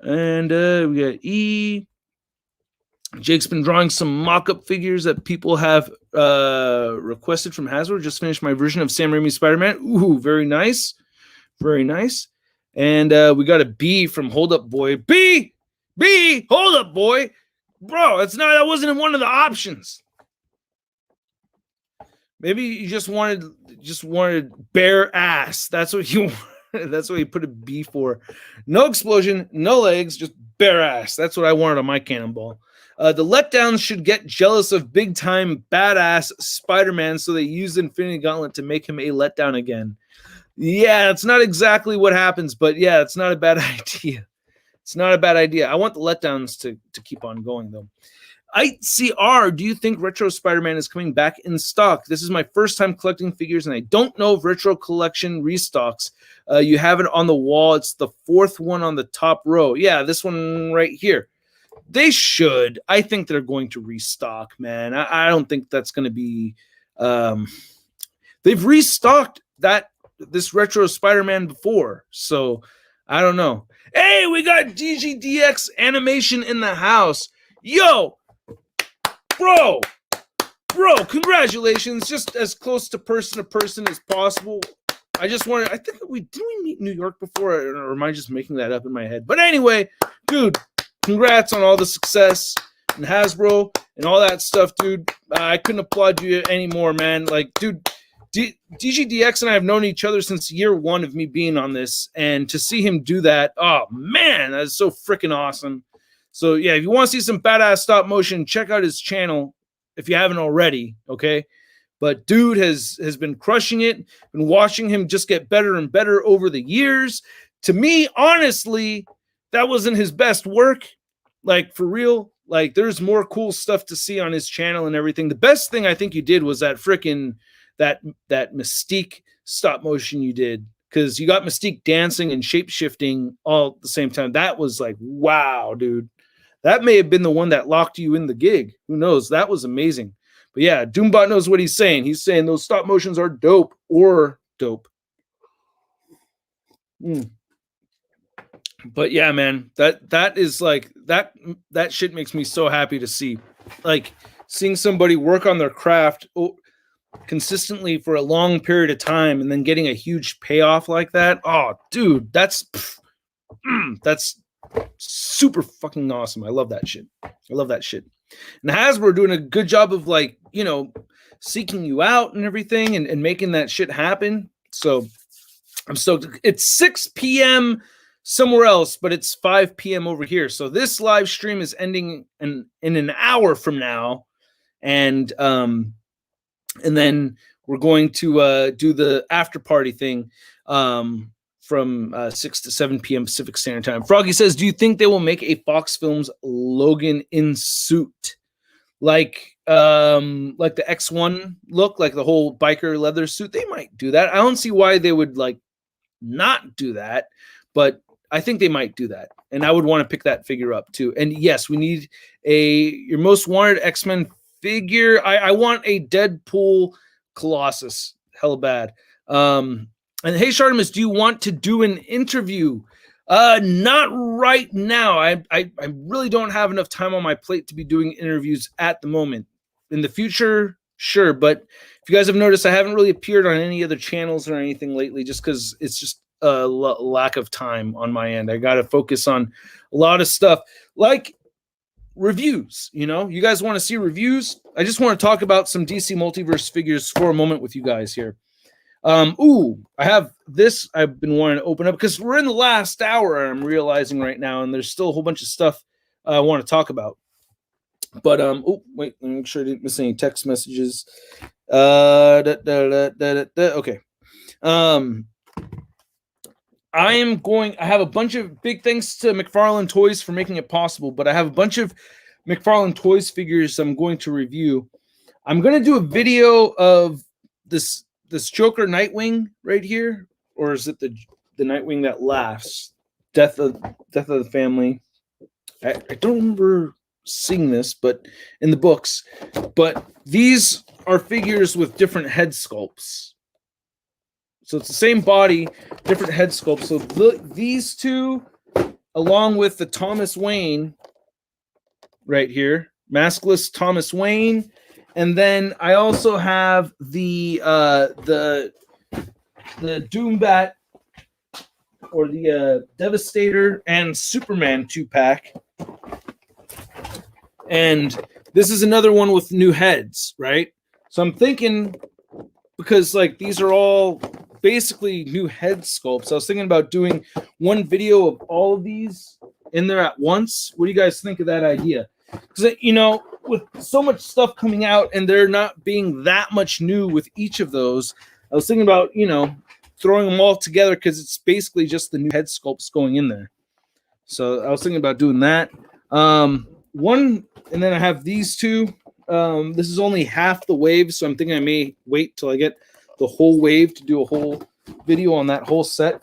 S1: And we got E. Jake's been drawing some mock-up figures that people have requested from Hasbro. Just finished my version of Sam Raimi's Spider-Man. Ooh, very nice. Very nice. And we got a B from Hold Up Boy. B! Hold Up Boy! Bro, that wasn't one of the options. Maybe you just wanted bare ass. That's what you wanted. That's what you put a B for. No explosion, no legs, just bare ass. That's what I wanted on my cannonball. The letdowns should get jealous of big-time badass Spider-Man, so they use Infinity Gauntlet to make him a letdown again. Yeah, it's not exactly what happens, but yeah, it's not a bad idea. It's not a bad idea. I want the letdowns to keep on going, though. ICR, do you think Retro Spider-Man is coming back in stock? This is my first time collecting figures, and I don't know if Retro Collection restocks. You have it on the wall. It's the 4th one on the top row. Yeah, this one right here. They should. I think they're going to restock, man. I don't think that's going to be... they've restocked this Retro Spider-Man before, so I don't know. Hey, we got DGDX animation in the house. Yo, bro, congratulations. Just as close to person as possible. I think did we meet in New York before, or am I just making that up in my head? But anyway, dude, congrats on all the success and Hasbro and all that stuff, dude. I couldn't applaud you anymore, man. Like, dude, DGDX and I have known each other since year 1 of me being on this, and to see him do that, oh man, that is so freaking awesome. So yeah, if you want to see some badass stop motion, check out his channel if you haven't already, okay? But dude has been crushing it. Been watching him just get better and better over the years. To me, honestly, that wasn't his best work. Like, for real. Like, there's more cool stuff to see on his channel and everything. The best thing I think you did was that freaking that Mystique stop motion you did, because you got Mystique dancing and shape-shifting all at the same time. That was like, wow, dude. That may have been the one that locked you in the gig. Who knows? That was amazing. But yeah, Doombot knows what he's saying. He's saying those stop motions are dope or dope. But yeah, man, that is like that shit makes me so happy to see. Like, seeing somebody work on their craft consistently for a long period of time and then getting a huge payoff like that. Oh, dude, that's super fucking awesome. I love that shit. And Hasbro doing a good job of, like, you know, seeking you out and everything and making that shit happen. So I'm stoked. It's 6 p.m. somewhere else, but it's 5 p.m. over here. So this live stream is ending in an hour from now. And then we're going to do the after party thing from 6 to 7 p.m. Pacific Standard Time. Froggy says, do you think they will make a Fox Films Logan in suit? Like the X1 look, like the whole biker leather suit? They might do that. I don't see why they would, like, not do that, but I think they might do that. And I would want to pick that figure up too. And yes, we need your most wanted X-Men figure. I want a Deadpool Colossus. Hella bad. And hey, Shartimus, do you want to do an interview? Not right now. I really don't have enough time on my plate to be doing interviews at the moment. In the future, sure. But if you guys have noticed, I haven't really appeared on any other channels or anything lately, just because it's just a lack of time on my end. I got to focus on a lot of stuff like reviews. You know, you guys want to see reviews? I just want to talk about some DC Multiverse figures for a moment with you guys here. I have this I've been wanting to open up because we're in the last hour, I'm realizing right now, and there's still a whole bunch of stuff I want to talk about. But wait, let me make sure I didn't miss any text messages. Okay. I have a bunch of big thanks to McFarlane Toys for making it possible, but I have a bunch of McFarlane Toys figures I'm going to review. I'm going to do a video of this Joker Nightwing right here, or is it the Nightwing that laughs? Death of the Family. I don't remember seeing this, but in the books. But these are figures with different head sculpts. So it's the same body, different head sculpts. So these two, along with the Thomas Wayne right here, maskless Thomas Wayne. And then I also have the Doombat or the Devastator and Superman 2-pack. And this is another one with new heads, right? So I'm thinking, because like these are all basically new head sculpts, I was thinking about doing one video of all of these in there at once. What do you guys think of that idea? Because, you know, with so much stuff coming out and there not being that much new with each of those, I was thinking about, you know, throwing them all together because it's basically just the new head sculpts going in there. So I was thinking about doing that. One, and then I have these two. This is only half the wave, so I'm thinking I may wait till I get the whole wave to do a whole video on that whole set.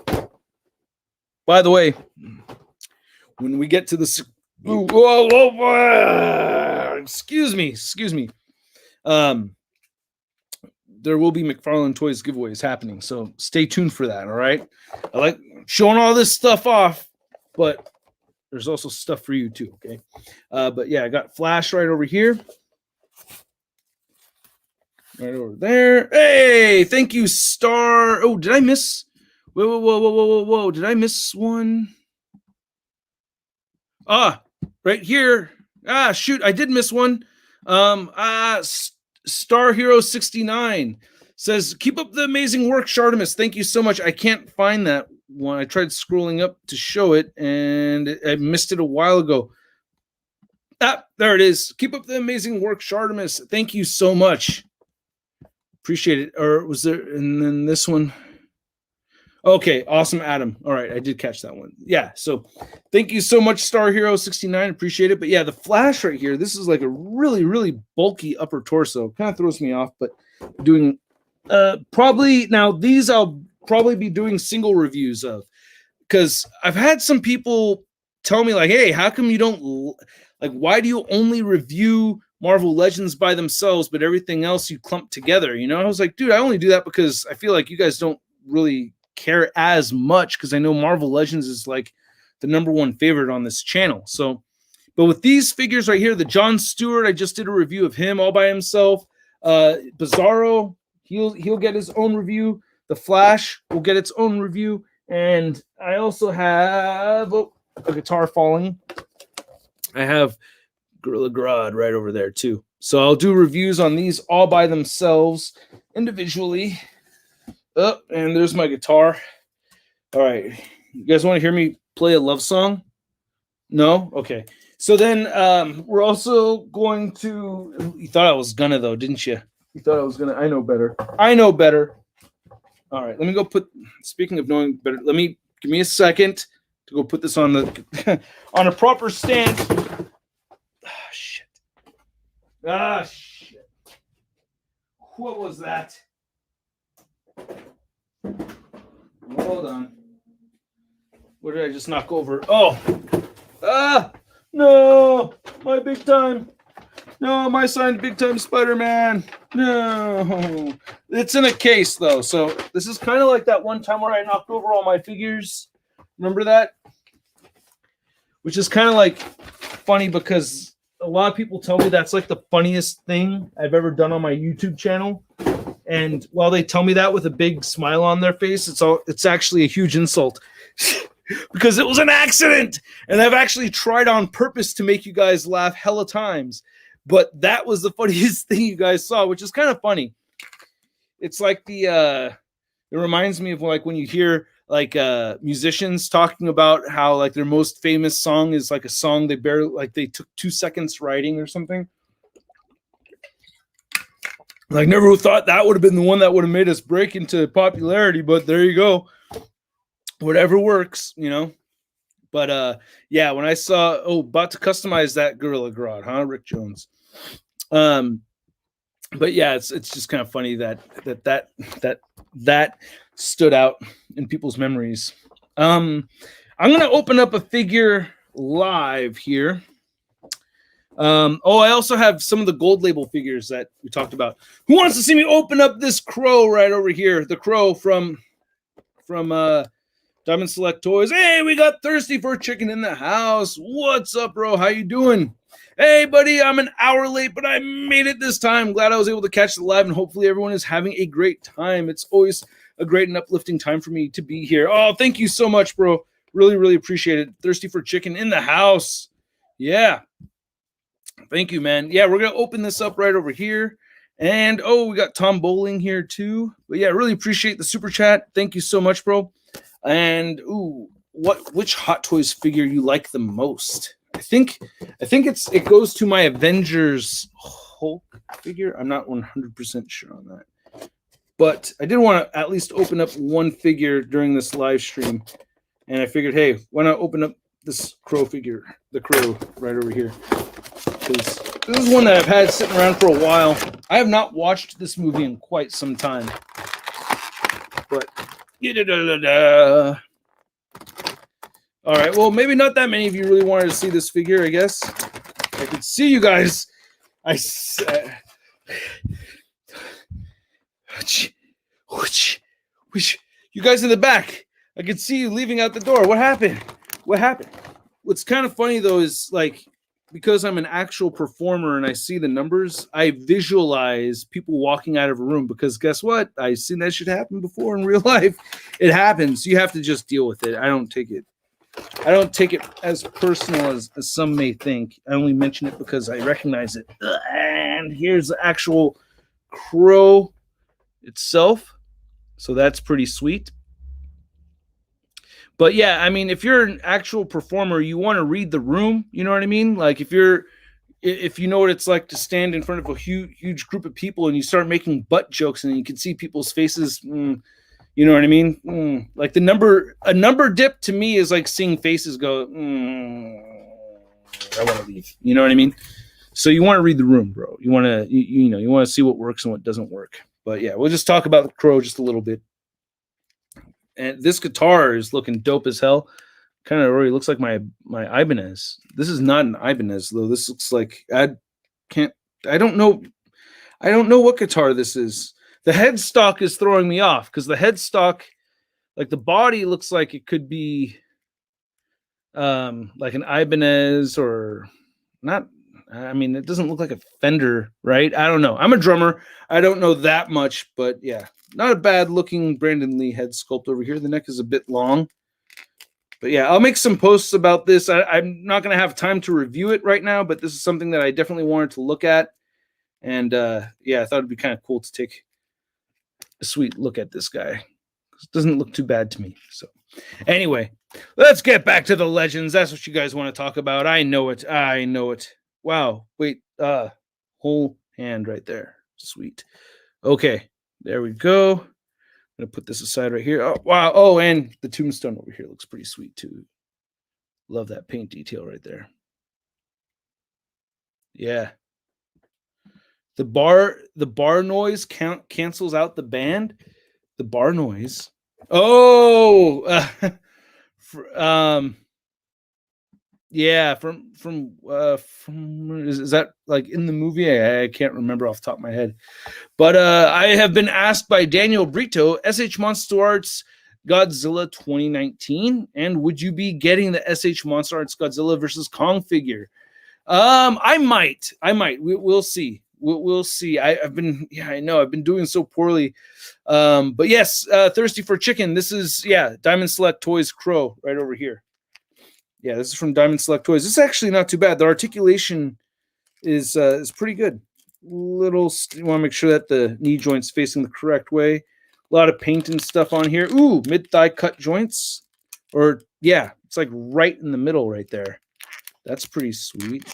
S1: By the way, when we get to the excuse me. There will be McFarlane Toys giveaways happening, so stay tuned for that. All right, I like showing all this stuff off, but there's also stuff for you too. Okay, but yeah, I got Flash right over here, right over there. Hey, thank you, Star. Oh, did I miss? Whoa! Did I miss one? Right here. Shoot, I did miss one. Star Hero 69 says, "Keep up the amazing work, Shartimus. Thank you so much." I can't find that one. I tried scrolling up to show it, and I missed it a while ago. There it is. Keep up the amazing work, Shartimus. Thank you so much. Appreciate it. Or was there, and then this one? Okay, awesome, Adam. All right, I did catch that one. Yeah, so thank you so much, Star Hero 69. Appreciate it. But yeah, the Flash right here, this is like a really, really bulky upper torso. Kind of throws me off, but doing probably now these I'll probably be doing single reviews of, because I've had some people tell me like, hey, how come you don't, like, why do you only review Marvel Legends by themselves, but everything else you clump together? You know, I was like, dude, I only do that because I feel like you guys don't really care as much, because I know Marvel Legends is like the #1 favorite on this channel. So, but with these figures right here, the John Stewart, I just did a review of him all by himself. Bizarro, he'll get his own review. The Flash will get its own review, and I also have a guitar falling. I have Gorilla Grodd right over there too. So I'll do reviews on these all by themselves, individually. Oh, and there's my guitar. All right. You guys want to hear me play a love song? No? Okay. So then we're also going to... You thought I was gonna, though, didn't you? You thought I was gonna... I know better. I know better. All right. Let me go put... Speaking of knowing better, give me a second to go put this on the on a proper stand. Shit. Shit. What was that? Hold on. What did I just knock over? Oh! No! My big time No, my signed Big Time Spider-Man. No. It's in a case, though. So this is kind of like that one time where I knocked over all my figures. Remember that? Which is kind of like funny because a lot of people tell me that's like the funniest thing I've ever done on my YouTube channel. And while they tell me that with a big smile on their face, it's actually a huge insult because it was an accident. And I've actually tried on purpose to make you guys laugh hella times. But that was the funniest thing you guys saw, which is kind of funny. It's like it reminds me of like when you hear like musicians talking about how like their most famous song is like a song they took 2 seconds writing or something. Like, never thought that would have been the one that would have made us break into popularity, but there you go. Whatever works, you know. But yeah, when I saw about to customize that Gorilla Grodd, huh, Rick Jones. But yeah, it's just kind of funny that stood out in people's memories. I'm gonna open up a figure live here. I also have some of the gold label figures that we talked about. Who wants to see me open up this crow right over here? The crow from Diamond Select Toys. Hey, we got Thirsty for Chicken in the house. What's up, bro? How you doing? Hey, buddy, I'm an hour late, but I made it this time. Glad I was able to catch it live, and hopefully everyone is having a great time. It's always a great and uplifting time for me to be here. Oh, thank you so much, bro. Really, really appreciate it. Thirsty for Chicken in the house. Yeah. Thank you, man. Yeah, we're going to open this up right over here. And, we got Tom Bowling here, too. But, yeah, really appreciate the super chat. Thank you so much, bro. And, which Hot Toys figure you like the most? I think it goes to my Avengers Hulk figure. I'm not 100% sure on that. But I did want to at least open up one figure during this live stream. And I figured, hey, why not open up this crow figure, the crow right over here. Because this is one that I've had sitting around for a while. I have not watched this movie in quite some time. But, all right, well, maybe not that many of you really wanted to see this figure, I guess. I could see you guys. You guys in the back. I could see you leaving out the door. What happened? What's kind of funny, though, is like, because I'm an actual performer and I see the numbers, I visualize people walking out of a room because guess what? I've seen that shit happen before in real life. It happens. You have to just deal with it. I don't take it as personal as some may think. I only mention it because I recognize it. And here's the actual crow itself. So that's pretty sweet. But yeah, I mean, if you're an actual performer, you want to read the room. You know what I mean? Like if you know what it's like to stand in front of a huge group of people and you start making butt jokes and you can see people's faces. You know what I mean? Like a number dip to me is like seeing faces go, I want to leave. You know what I mean? So you want to read the room, bro. You want to, you want to see what works and what doesn't work. But yeah, we'll just talk about the crow just a little bit. And this guitar is looking dope as hell. Kind of already looks like my Ibanez. This is not an Ibanez though. This looks like I don't know what guitar this is. The headstock is throwing me off because the headstock, like the body looks like it could be like an Ibanez or not. I mean, it doesn't look like a Fender, right? I don't know. I'm a drummer. I don't know that much, but yeah. Not a bad looking Brandon Lee head sculpt over here. The neck is a bit long. But yeah, I'll make some posts about this. I'm not going to have time to review it right now, but this is something that I definitely wanted to look at. And yeah, I thought it'd be kind of cool to take a sweet look at this guy. It doesn't look too bad to me. So anyway, let's get back to the legends. That's what you guys want to talk about. I know it. Wow. Wait, whole hand right there. Sweet. Okay. There we go. I'm going to put this aside right here. Oh, wow. Oh, and the tombstone over here looks pretty sweet, too. Love that paint detail right there. Yeah. The bar noise cancels out the band. The bar noise. Oh! Yeah, from is that like in the movie? I can't remember off the top of my head. But I have been asked by Daniel Brito, SH Monster Arts Godzilla 2019, and would you be getting the SH Monster Arts Godzilla versus Kong figure? I might. We'll see. We'll see. I've been, yeah, I know I've been doing so poorly. But yes, Thirsty for Chicken. This is, yeah, Diamond Select Toys Crow right over here. Yeah, this is from Diamond Select Toys. This is actually not too bad. The articulation is pretty good. Little, you want to make sure that the knee joint's facing the correct way. A lot of paint and stuff on here. Ooh, mid thigh cut joints, or yeah, it's like right in the middle right there. That's pretty sweet.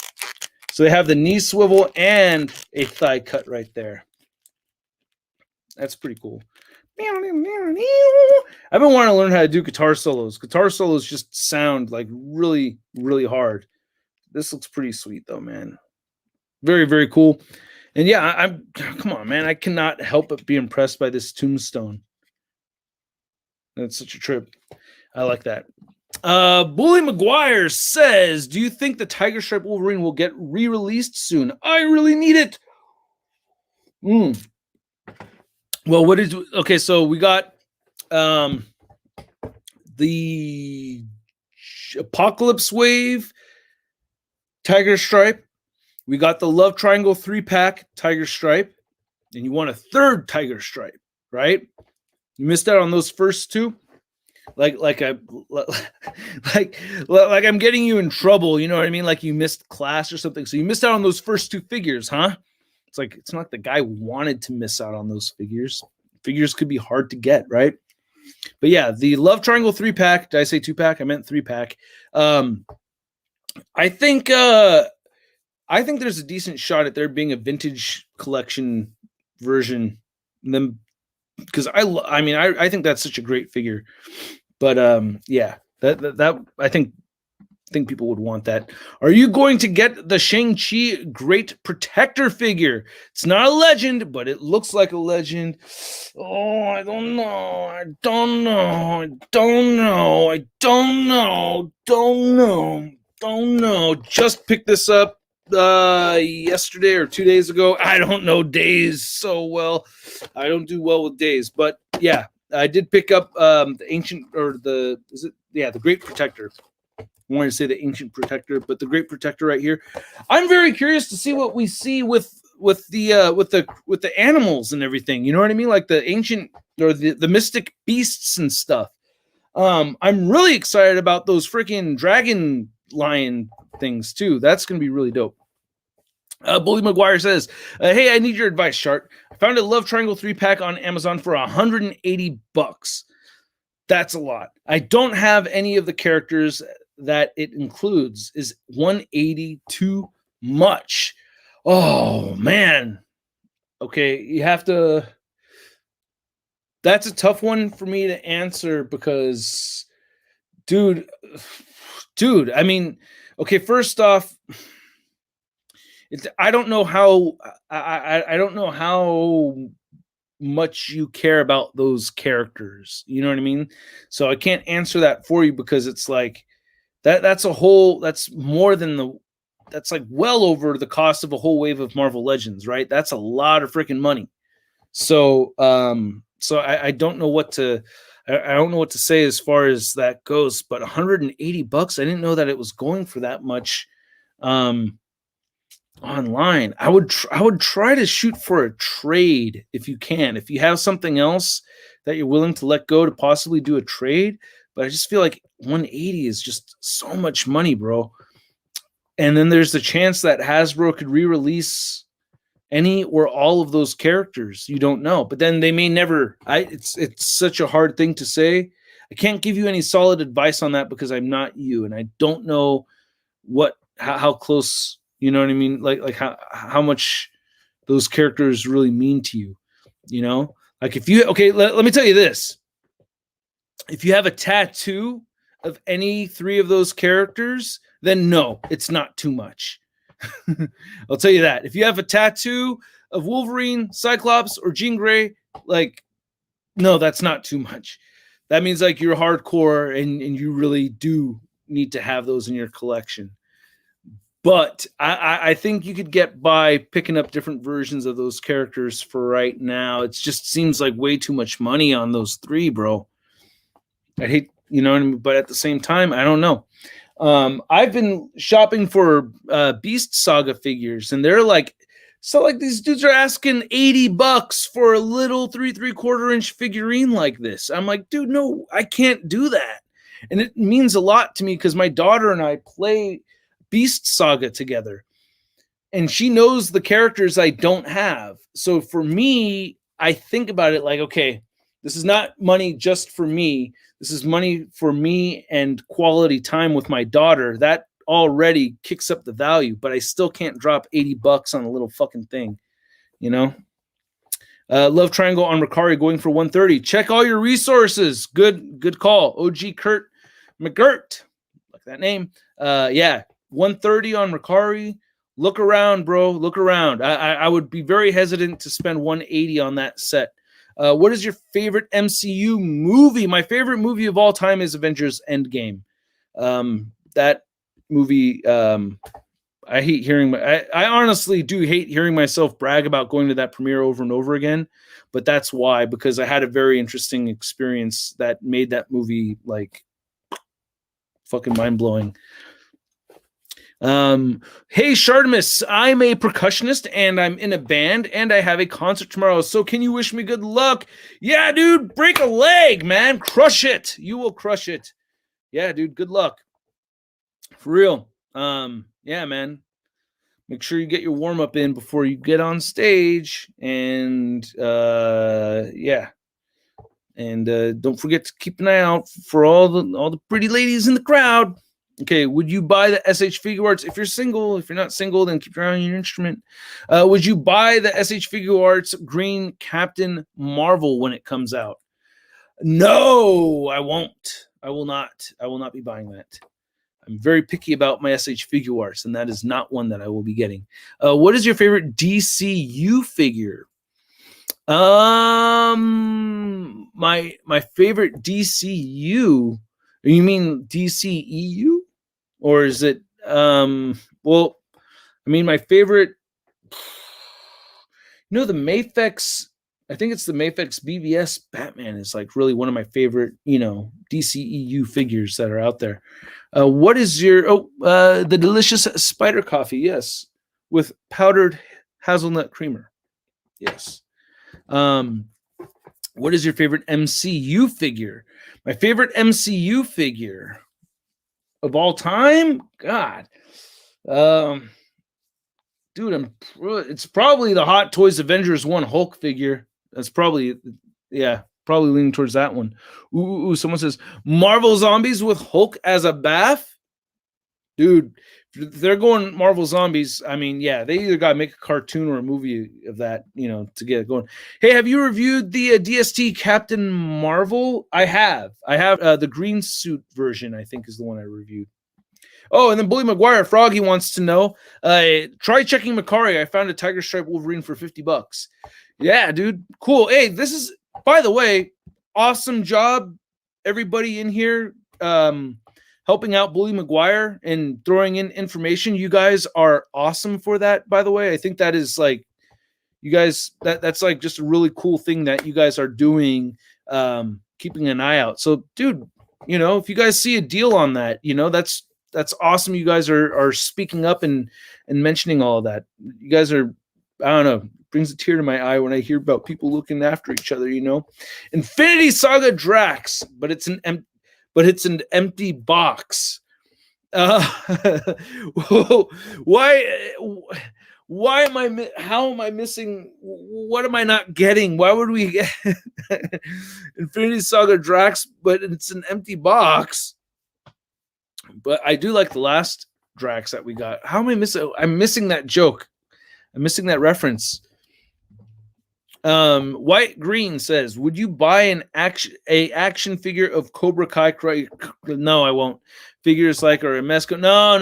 S1: So they have the knee swivel and a thigh cut right there. That's pretty cool. I've been wanting to learn how to do guitar solos. Guitar solos just sound like really, really hard. This looks pretty sweet though, man. Very, very cool. And yeah, I'm come on, man. I cannot help but be impressed by this tombstone. That's such a trip. I like that. Bully McGuire says, do you think the Tiger Stripe Wolverine will get re-released soon? I really need it. Well, what is okay? So we got the Apocalypse Wave Tiger Stripe. We got the Love Triangle 3-pack Tiger Stripe, and you want a third Tiger Stripe, right? You missed out on those first two. Like I'm getting you in trouble, you know what I mean? Like you missed class or something. So you missed out on those first two figures, huh? It's like it's not like the guy wanted to miss out on those figures. Figures could be hard to get, right? But yeah, the Love Triangle 3-pack. Did I say 2-pack? I meant 3-pack. I think there's a decent shot at there being a vintage collection version. Then because I think that's such a great figure. But yeah, that I think people would want that. Are you going to get the Shang-Chi Great Protector figure? It's not a legend, but it looks like a legend. Oh, I don't know. Just picked this up yesterday or 2 days ago. I don't know days so well. I don't do well with days, but yeah, I did pick up the ancient or the Great Protector. I wanted to say the Ancient Protector, but the Great Protector right here. I'm very curious to see what we see with the animals and everything. You know what I mean? Like the ancient or the mystic beasts and stuff. I'm really excited about those freaking dragon lion things too. That's gonna be really dope. Bully McGuire says, hey, I need your advice, Shart. I found a Love Triangle 3-pack on Amazon for $180. That's a lot. I don't have any of the characters that it includes. Is $180 too much? Oh, man. Okay, you have to... That's a tough one for me to answer because, dude, I mean, okay, first off, I don't know how I don't know how much you care about those characters. You know what I mean? So I can't answer that for you because it's like that's more than that's like well over the cost of a whole wave of Marvel Legends, right? That's a lot of freaking money. So I don't know what to I don't know what to say as far as that goes, but $180, I didn't know that it was going for that much. Online, I would try to shoot for a trade if you can. If you have something else that you're willing to let go to possibly do a trade, but I just feel like 180 is just so much money, bro. And then there's the chance that Hasbro could re-release any or all of those characters. You don't know, but then they may never. It's such a hard thing to say. I can't give you any solid advice on that because I'm not you, and I don't know how close. You know what I mean? Like how much those characters really mean to you, you know? Like if you, okay, let me tell you this. If you have a tattoo of any three of those characters, then no, it's not too much. I'll tell you that. If you have a tattoo of Wolverine, Cyclops, or Jean Grey, like, no, that's not too much. That means like you're hardcore and you really do need to have those in your collection. But I think you could get by picking up different versions of those characters for right now. It just seems like way too much money on those 3, bro. I hate, you know what I mean? But at the same time, I don't know. I've been shopping for Beast Saga figures, and they're like, so like these dudes are asking $80 for a little 3/4 inch figurine like this. I'm like, dude, no, I can't do that. And it means a lot to me because my daughter and I play Beast Saga together, and she knows the characters I don't have. So for me, I think about it like, okay, this is not money just for me. This is money for me and quality time with my daughter. That already kicks up the value, but I still can't drop $80 on a little fucking thing, you know? Love Triangle on Ricari going for 130. Check all your resources. Good call. OG Kurt McGirt, like that name. Yeah, 130 on Ricari. Look around, bro. Look around. I would be very hesitant to spend 180 on that set. What is your favorite MCU movie? My favorite movie of all time is Avengers Endgame. That movie, I hate hearing. I honestly do hate hearing myself brag about going to that premiere over and over again. But that's why, because I had a very interesting experience that made that movie like fucking mind blowing. Hey Shartimus, I'm a percussionist and I'm in a band and I have a concert tomorrow. So can you wish me good luck? Yeah, dude, break a leg, man. Crush it. You will crush it. Yeah, dude, good luck. For real. Yeah, man. Make sure you get your warm up in before you get on stage. And yeah. And don't forget to keep an eye out for all the pretty ladies in the crowd. Okay, would you buy the SH Figure Arts? If you're single, if you're not single, then keep your eye on your instrument. Would you buy the SH Figure Arts Green Captain Marvel when it comes out? No, I won't. I will not. I will not be buying that. I'm very picky about my SH Figure Arts, and that is not one that I will be getting. What is your favorite DCU figure? My favorite DCU. You mean DCEU? Or is it well, I mean my favorite, you know, the Mafex, I think it's the Mafex BVS Batman is like really one of my favorite, you know, DCEU figures that are out there. What is your the delicious spider coffee, yes, with powdered hazelnut creamer. Yes. What is your favorite MCU figure? My favorite MCU figure of all time? God. Dude, it's probably the Hot Toys Avengers 1 Hulk figure. That's probably, yeah, probably leaning towards that one. Ooh, someone says Marvel Zombies with Hulk as a bath. Dude, if they're going Marvel Zombies, I mean, yeah, they either got to make a cartoon or a movie of that, you know, to get it going. Hey, have you reviewed the DST Captain Marvel? I have. The green suit version, I think, is the one I reviewed. Oh, and then Bully McGuire, Froggy wants to know, try checking Macari. I found a Tiger Stripe Wolverine for $50. Yeah, dude. Cool. Hey, this is, by the way, awesome job, everybody in here, helping out Bully McGuire and throwing in information. You guys are awesome for that, by the way. I think that is like, you guys, that's like just a really cool thing that you guys are doing, keeping an eye out. So, dude, you know, if you guys see a deal on that, you know, that's awesome. You guys are speaking up and mentioning all of that. You guys are, I don't know, brings a tear to my eye when I hear about people looking after each other, you know. Infinity Saga Drax, but it's an empty box. Why am how am I missing? What am I not getting? Why would we get Infinity Saga Drax, but it's an empty box? But I do like the last Drax that we got. How am I missing? I'm missing that joke. I'm missing that reference. White Green says, "Would you buy an action figure of Cobra Kai?" No, I won't. Figures like or a Mesco. No.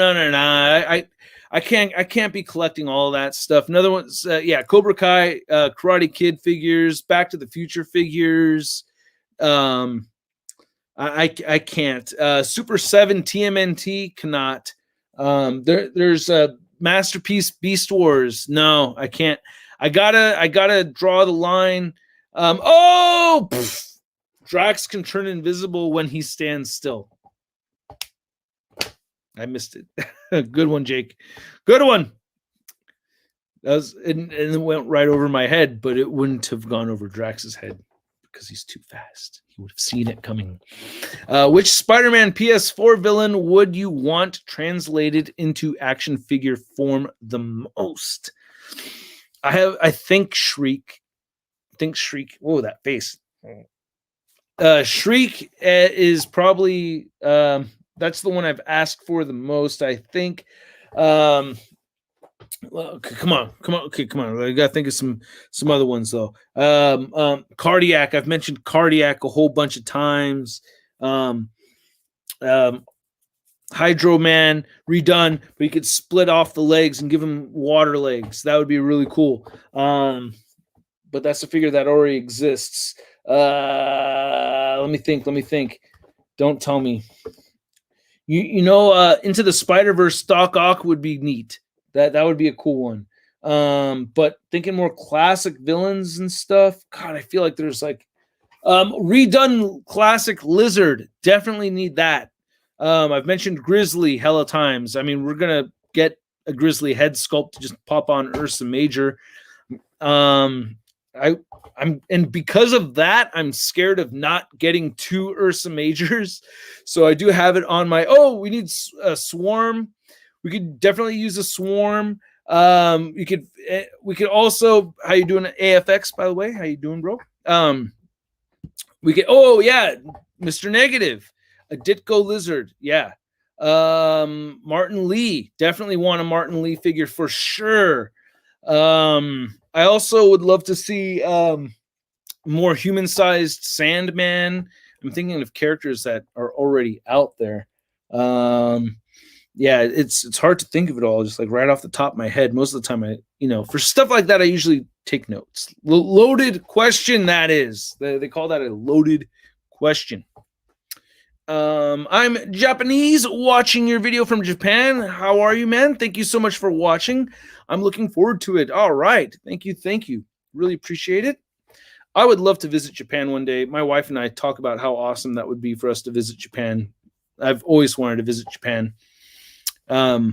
S1: I can't be collecting all that stuff. Another one's Cobra Kai, Karate Kid figures, Back to the Future figures. I can't. Super 7 TMNT cannot. There's a Masterpiece Beast Wars. No, I can't. I gotta draw the line. Drax can turn invisible when he stands still. I missed it. Good one, Jake. Good one. That was, and it went right over my head, but it wouldn't have gone over Drax's head because he's too fast. He would have seen it coming. Which Spider-Man PS4 villain would you want translated into action figure form the most? I think Shriek. Whoa, that face. Shriek is probably that's the one I've asked for the most, I think. Well, come on. Okay, come on. I gotta think of some other ones though. Cardiac. I've mentioned Cardiac a whole bunch of times. Hydro Man redone, but you could split off the legs and give him water legs. That would be really cool. But that's a figure that already exists. Let me think. Don't tell me. Into the Spider-Verse Doc Ock would be neat. That would be a cool one. But thinking more classic villains and stuff, God, I feel like there's like redone classic Lizard. Definitely need that. I've mentioned Grizzly hella times. I mean, we're gonna get a Grizzly head sculpt to just pop on Ursa Major. And because of that, I'm scared of not getting 2 Ursa Majors. So I do have it on my. We need a Swarm. We could definitely use a Swarm. We could also. How you doing, AFX? By the way, how you doing, bro? We could. Mr. Negative, a Ditko Lizard. Yeah. Martin Lee, definitely want a Martin Lee figure for sure. I also would love to see more human-sized Sandman. I'm thinking of characters that are already out there. It's hard to think of it all just like right off the top of my head. Most of the time, for stuff like that, I usually take notes. Loaded question, that is. They call that a loaded question. I'm Japanese, watching your video from Japan. How are you, man? Thank you so much for watching. I'm looking forward to it. All right. Thank you. Really appreciate it. I would love to visit Japan one day. My wife and I talk about how awesome that would be for us to visit Japan. I've always wanted to visit Japan. I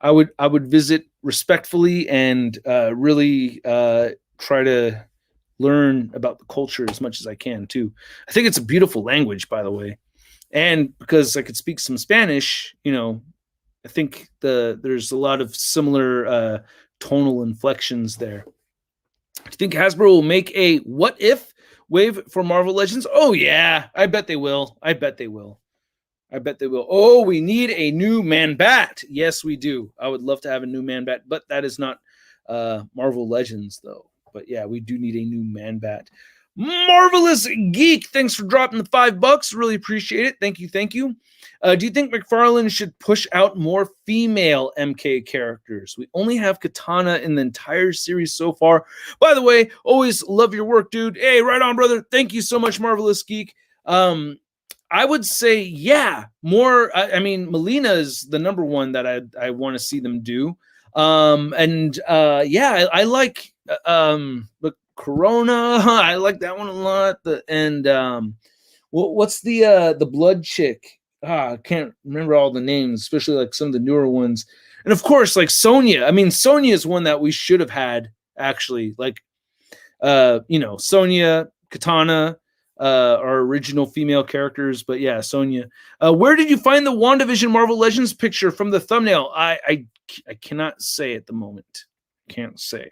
S1: would visit respectfully and really try to learn about the culture as much as I can too. I think it's a beautiful language, by the way. And because I could speak some Spanish, I think there's a lot of similar tonal inflections there. Do you think Hasbro will make a what if wave for Marvel Legends? Oh yeah, I bet they will. Oh, we need a new Man-Bat. Yes, we do. I would love to have a new Man-Bat, but that is not Marvel Legends though. But yeah, we do need a new Man-Bat. Marvelous Geek, thanks for dropping the $5. Really appreciate it. Thank you. Do you think McFarlane should push out more female MK characters? We only have Katana in the entire series so far. By the way, always love your work, dude. Hey, right on, brother. Thank you so much, Marvelous Geek. I would say, yeah, more. I mean, Melina is the number one that I want to see them do. I like the Corona. I like that one a lot. What's the blood chick? I can't remember all the names, especially like some of the newer ones. And of course, like Sonya. I mean, Sonya is one that we should have had actually. Like, Sonya, Katana, our original female characters. But yeah, Sonya. Where did you find the WandaVision Marvel Legends picture from the thumbnail? I cannot say at the moment. Can't say.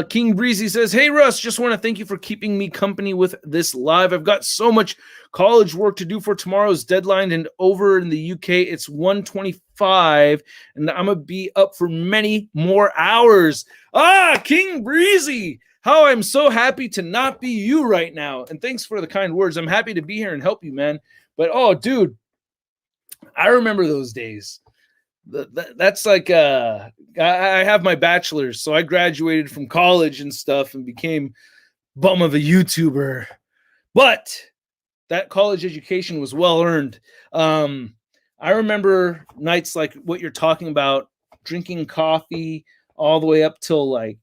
S1: King Breezy says, hey Russ, just want to thank you for keeping me company with this live. I've got so much college work to do for tomorrow's deadline, and over in the UK it's 1:25 and I'm gonna be up for many more hours. King Breezy, how I'm so happy to not be you right now, and thanks for the kind words. I'm happy to be here and help you, man. But dude, I remember those days. That's like I have my bachelor's, so I graduated from college and stuff and became bum of a YouTuber. But that college education was well earned. I remember nights like what you're talking about, drinking coffee all the way up till like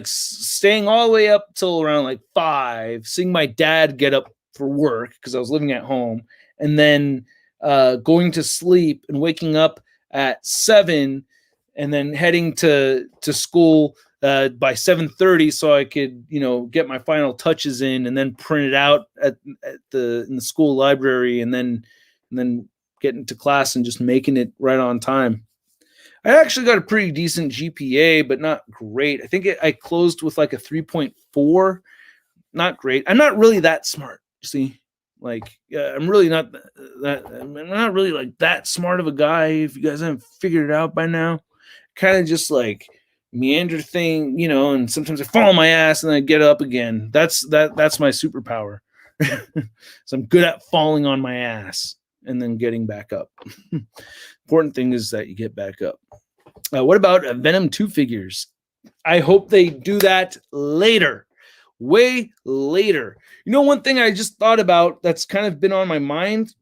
S1: staying all the way up till around like 5, seeing my dad get up for work because I was living at home, and then going to sleep and waking up at 7, and then heading to school by 7:30 so I could, get my final touches in and then print it out in the school library, and then getting to class and just making it right on time. I actually got a pretty decent GPA, but not great. I think I closed with like a 3.4. Not great. I'm not really that smart. See, like I'm really not that. I'm not really like that smart of a guy. If you guys haven't figured it out by now, kind of just like meander thing, and sometimes I fall on my ass and then I get up again. That's my superpower. So I'm good at falling on my ass and then getting back up. Important thing is that you get back up. What about Venom 2 figures? I hope they do that later. Way later. One thing I just thought about that's kind of been on my mind,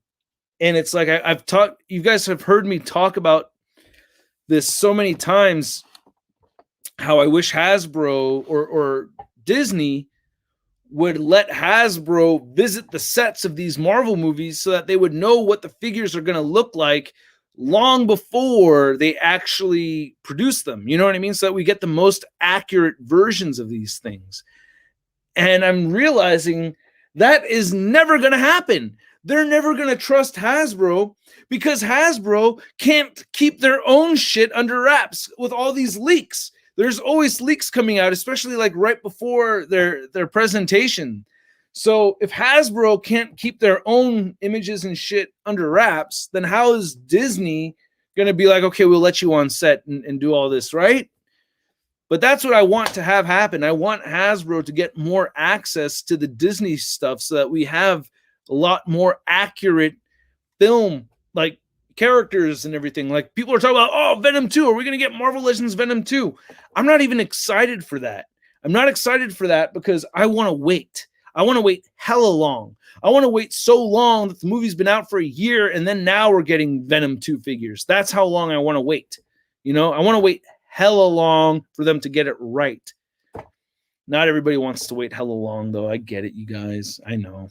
S1: and it's like I've talked, you guys have heard me talk about this so many times, how I wish Hasbro or Disney would let Hasbro visit the sets of these Marvel movies so that they would know what the figures are going to look like long before they actually produce them. You know what I mean? So that we get the most accurate versions of these things. And I'm realizing that is never going to happen. They're never going to trust Hasbro because Hasbro can't keep their own shit under wraps with all these leaks. There's always leaks coming out, especially like right before their presentation. So if Hasbro can't keep their own images and shit under wraps, then how is Disney going to be like, okay, we'll let you on set and do all this, right? But that's what I want to have happen. I want Hasbro to get more access to the Disney stuff so that we have a lot more accurate film, like characters and everything. Like people are talking about, oh, Venom 2. Are we going to get Marvel Legends Venom 2? I'm not even excited for that. I'm not excited for that because I want to wait. I want to wait hella long. I want to wait so long that the movie's been out for a year and then now we're getting Venom 2 figures. That's how long I want to wait. I want to wait hella long for them to get it right. Not everybody wants to wait hella long, though. I get it, you guys. I know.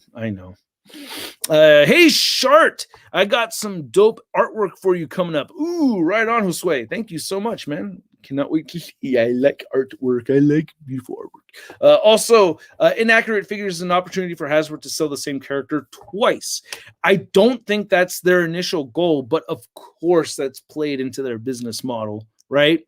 S1: Hey, Shart, I got some dope artwork for you coming up. Ooh, right on, Josue. Thank you so much, man. Cannot wait to see. I like artwork. I like beautiful artwork. Also, inaccurate figures is an opportunity for Hasbro to sell the same character twice. I don't think that's their initial goal, but of course that's played into their business model, right?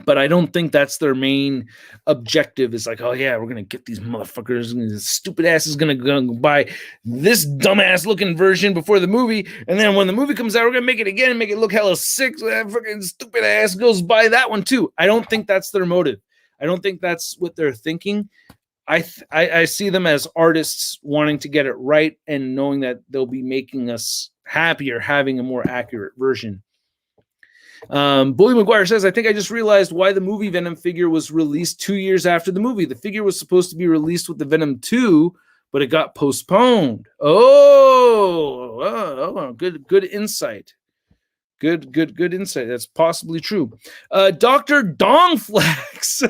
S1: But I don't think that's their main objective. Is like, oh yeah, we're gonna get these motherfuckers, and this stupid ass is gonna go buy this dumbass looking version before the movie, and then when the movie comes out, we're gonna make it again and make it look hella sick. So that fucking stupid ass goes buy that one too. I don't think that's their motive. I don't think that's what they're thinking. I see them as artists wanting to get it right and knowing that they'll be making us happier having a more accurate version. Bully McGuire says, I think I just realized why the movie Venom figure was released 2 years after the movie. The figure was supposed to be released with the Venom 2, but it got postponed. Oh, good insight. Good insight. That's possibly true. Dr. Dongflex.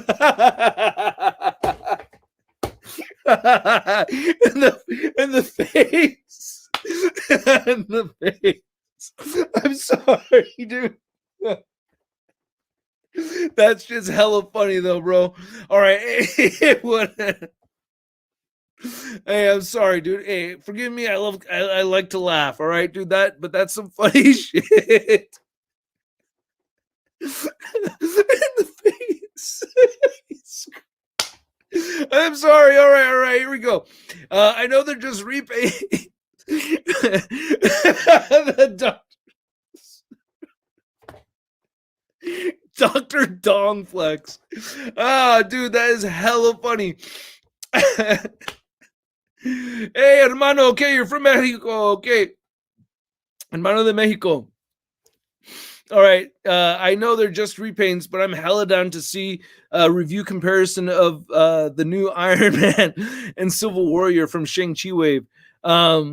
S1: in the face. In the face. I'm sorry, dude. That's just hella funny though, bro. All right. Hey, I'm sorry, dude. Hey, forgive me. I like to laugh. All right, dude. But that's some funny shit. In the face. I'm sorry. All right. Here we go. I know they're just repaying the Dr. Dongflex. Dude, that is hella funny. Hey, hermano, okay, you're from Mexico, okay. Hermano de Mexico. All right. I know they're just repaints, but I'm hella down to see a review comparison of the new Iron Man and Civil Warrior from Shang-Chi Wave. Uh,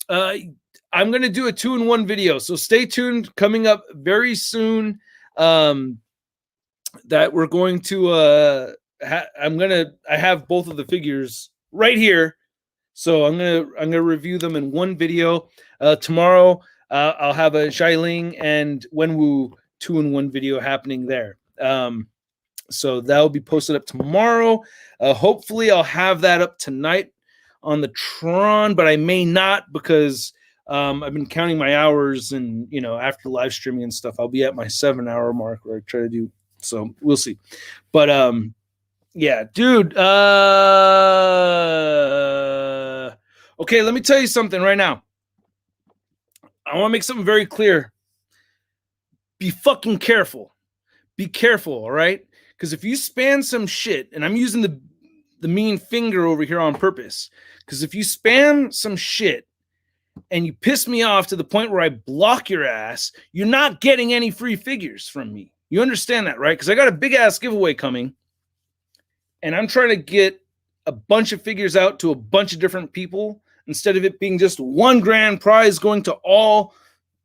S1: I'm going to do a 2-in-1 video, so stay tuned. Coming up very soon, that we're going to I have both of the figures right here, so I'm gonna review them in one video. Tomorrow I'll have a Xialing and Wenwu 2-in-1 video happening there. So that'll be posted up tomorrow. Hopefully I'll have that up tonight on the Tron, but I may not, because I've been counting my hours, and after live streaming and stuff, I'll be at my 7-hour mark where I try to do. So we'll see. But yeah, dude. Okay, let me tell you something right now. I want to make something very clear. Be fucking careful. Be careful, all right? Because if you spam some shit, and I'm using the mean finger over here on purpose, because if you spam some shit and you piss me off to the point where I block your ass, you're not getting any free figures from me. You understand that, right? Because I got a big ass giveaway coming, and I'm trying to get a bunch of figures out to a bunch of different people instead of it being just one grand prize going to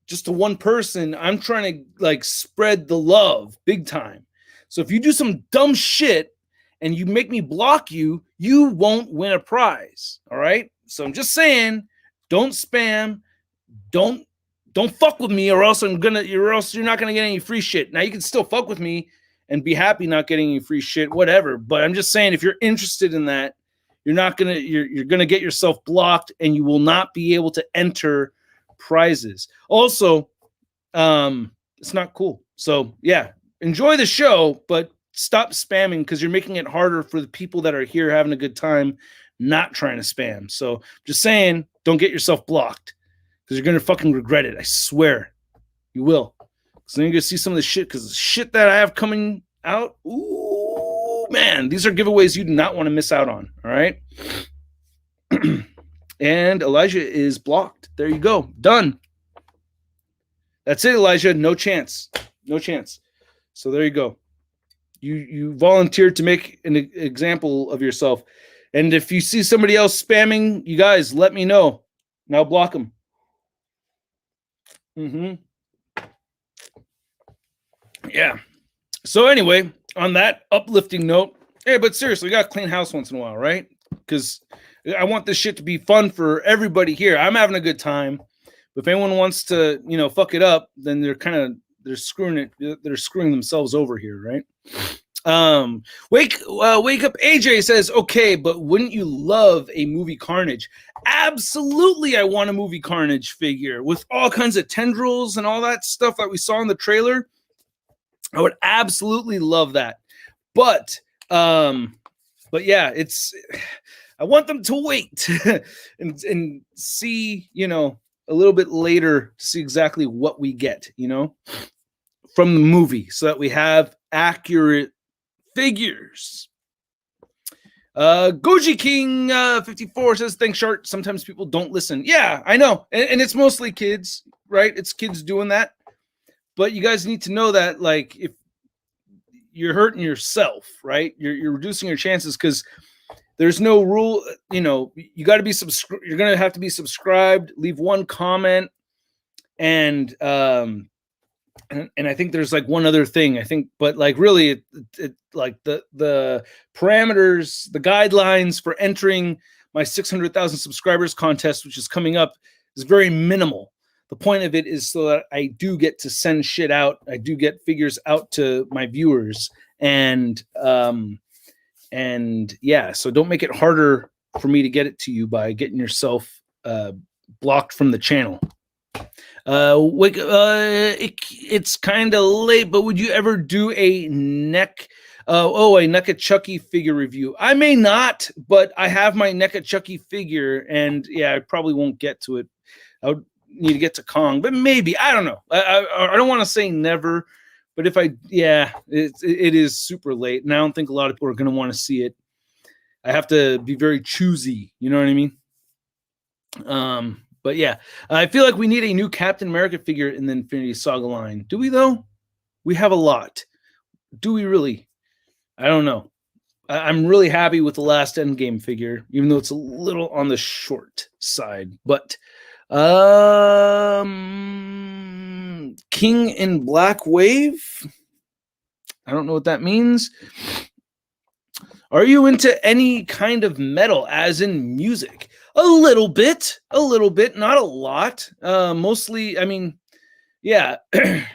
S1: just to one person. I'm trying to spread the love big time. So if you do some dumb shit and you make me block you, you won't win a prize. All right. So I'm just saying, don't spam, don't fuck with me, or else you're not gonna get any free shit. Now you can still fuck with me and be happy not getting any free shit, whatever. But I'm just saying, if you're interested in that, you're gonna get yourself blocked, and you will not be able to enter prizes. Also, it's not cool. So yeah, enjoy the show, but stop spamming, because you're making it harder for the people that are here having a good time, not trying to spam. So just saying, don't get yourself blocked, because you're gonna fucking regret it. I swear, you will. So then you're gonna see some of the shit, because the shit that I have coming out. Ooh, man, these are giveaways you do not want to miss out on. All right. And Elijah is blocked. There you go. Done. That's it, Elijah. No chance. No chance. So there you go. You volunteered to make an example of yourself. And if you see somebody else spamming, you guys, let me know. Now block them. Yeah. So anyway, on that uplifting note, hey, but seriously, you got to clean house once in a while, right? Because I want this shit to be fun for everybody here. I'm having a good time. But if anyone wants to, fuck it up, then they're screwing themselves over here, right? Wake up. AJ says, okay, but wouldn't you love a movie Carnage? Absolutely. I want a movie Carnage figure with all kinds of tendrils and all that stuff that we saw in the trailer. I would absolutely love that. But yeah, I want them to wait and see, a little bit later to see exactly what we get, from the movie, so that we have accurate figures. Goji King 54 says, thanks, Shart. Sometimes people don't listen. Yeah, I know. And it's mostly kids, right? It's kids doing that. But you guys need to know that, if you're hurting yourself, right? You're reducing your chances, because there's no rule. You got to be you're going to have to be subscribed, leave one comment. And I think there's one other thing, I think, but really it the parameters, the guidelines for entering my 600,000 subscribers contest, which is coming up, is very minimal. The point of it is so that I do get to send shit out. I do get figures out to my viewers, and yeah, so don't make it harder for me to get it to you by getting yourself blocked from the channel. It's kind of late, but would you ever do a NECA Chucky figure review? I may not, but I have my NECA Chucky figure, and yeah, I probably won't get to it. I would need to get to Kong, but maybe. I don't know. I don't want to say never, but it is super late, and I don't think a lot of people are going to want to see it. I have to be very choosy, you know what I mean? But yeah, I feel like we need a new Captain America figure in the Infinity Saga line. Do we though? We have a lot. Do we really? I don't know. I'm really happy with the last Endgame figure, even though it's a little on the short side. But King in Black Wave. I don't know what that means. Are you into any kind of metal, as in music? A little bit, not a lot. Mostly, I mean, yeah,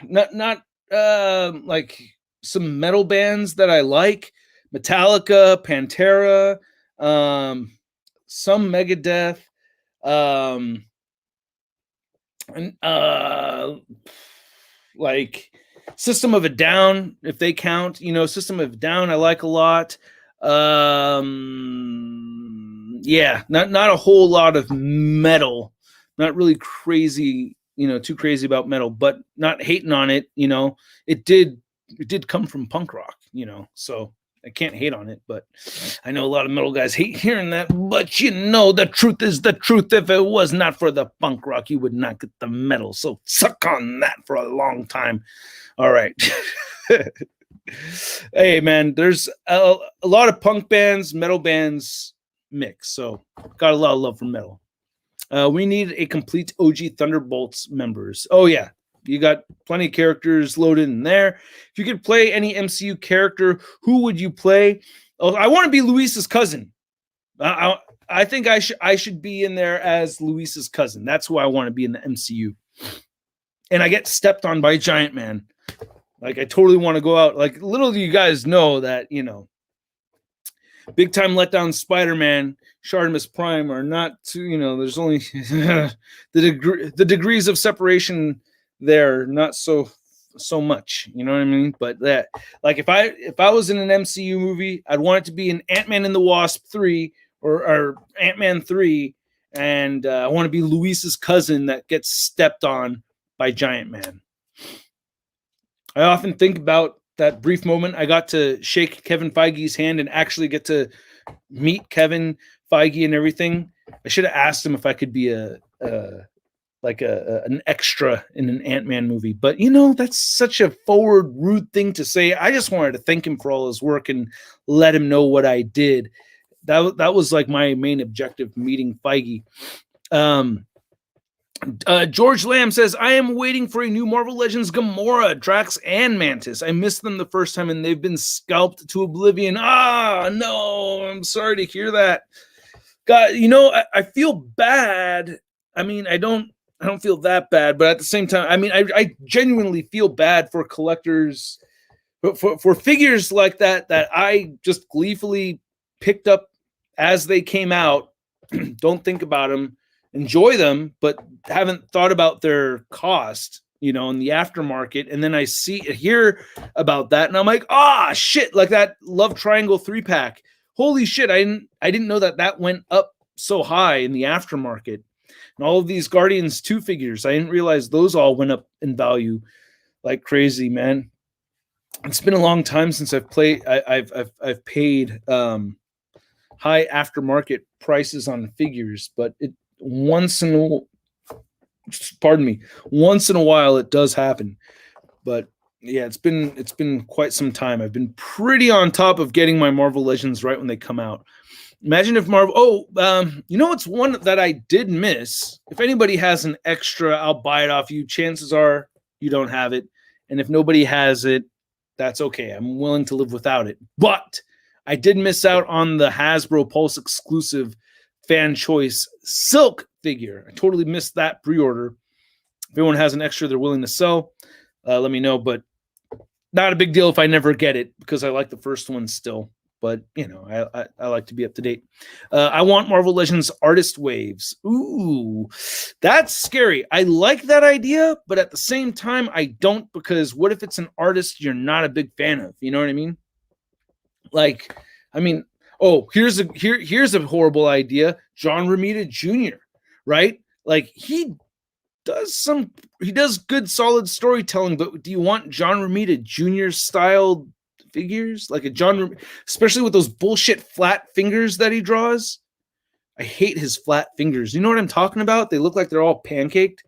S1: not like some metal bands that I like: Metallica, Pantera, some Megadeth, and like System of a Down, if they count. System of a Down I like a lot. Yeah, not a whole lot of metal. Not really crazy, too crazy about metal, but not hating on it. It did come from punk rock, so I can't hate on it. But I know a lot of metal guys hate hearing that. But the truth is the truth. If it was not for the punk rock, you would not get the metal. So suck on that for a long time. All right. Hey, man, there's a lot of punk bands, metal bands mix. So got a lot of love for metal. We need a complete OG Thunderbolts members. Oh, yeah. You got plenty of characters loaded in there. If you could play any MCU character, who would you play? Oh, I want to be Luis's cousin. I think I should be in there as Luis's cousin. That's who I want to be in the MCU. And I get stepped on by Giant Man. Like, I totally want to go out. Like, little do you guys know that, big time letdown Spider-Man, ShartimusPrime are not too, there's only the degrees of separation there, not so much, you know what I mean? But that, like, if I was in an MCU movie, I'd want it to be an Ant-Man and the Wasp 3 or Ant-Man 3, and I want to be Luis's cousin that gets stepped on by Giant Man. I often think about that brief moment I got to shake Kevin Feige's hand and actually get to meet Kevin Feige and everything. I should have asked him if I could be an extra in an Ant-Man movie. But, that's such a forward, rude thing to say. I just wanted to thank him for all his work and let him know what I did. That was like my main objective, meeting Feige. George Lamb says, I am waiting for a new Marvel Legends Gamora, Drax, and Mantis. I missed them the first time, and they've been scalped to oblivion. Ah, no, I'm sorry to hear that. God, I feel bad. I mean, I don't feel that bad, but at the same time, I mean, I genuinely feel bad for collectors, for figures like that I just gleefully picked up as they came out. Don't think about them. Enjoy them, but haven't thought about their cost, in the aftermarket. And then I hear about that, and I'm like, shit, like that Love Triangle 3-pack. Holy shit, I didn't know that went up so high in the aftermarket. And all of these Guardians 2 figures, I didn't realize those all went up in value like crazy, man. It's been a long time since I've paid high aftermarket prices on figures, but once in a while it does happen. But yeah, it's been quite some time. I've been pretty on top of getting my Marvel Legends right when they come out. Imagine if Marvel, it's one that I did miss. If anybody has an extra, I'll buy it off you. Chances are you don't have it. And if nobody has it, that's okay. I'm willing to live without it. But I did miss out on the Hasbro Pulse exclusive fan choice Silk figure. I totally missed that pre-order. If anyone has an extra they're willing to sell, let me know. But not a big deal if I never get it, because I like the first one still. But, I like to be up to date. I want Marvel Legends Artist Waves. Ooh, that's scary. I like that idea, but at the same time, I don't, because what if it's an artist you're not a big fan of? You know what I mean? Like, here's a horrible idea. John Romita Jr., right? Like, he does good, solid storytelling, but do you want John Romita Jr. styled figures? Like especially with those bullshit flat fingers that he draws? I hate his flat fingers. You know what I'm talking about? They look like they're all pancaked.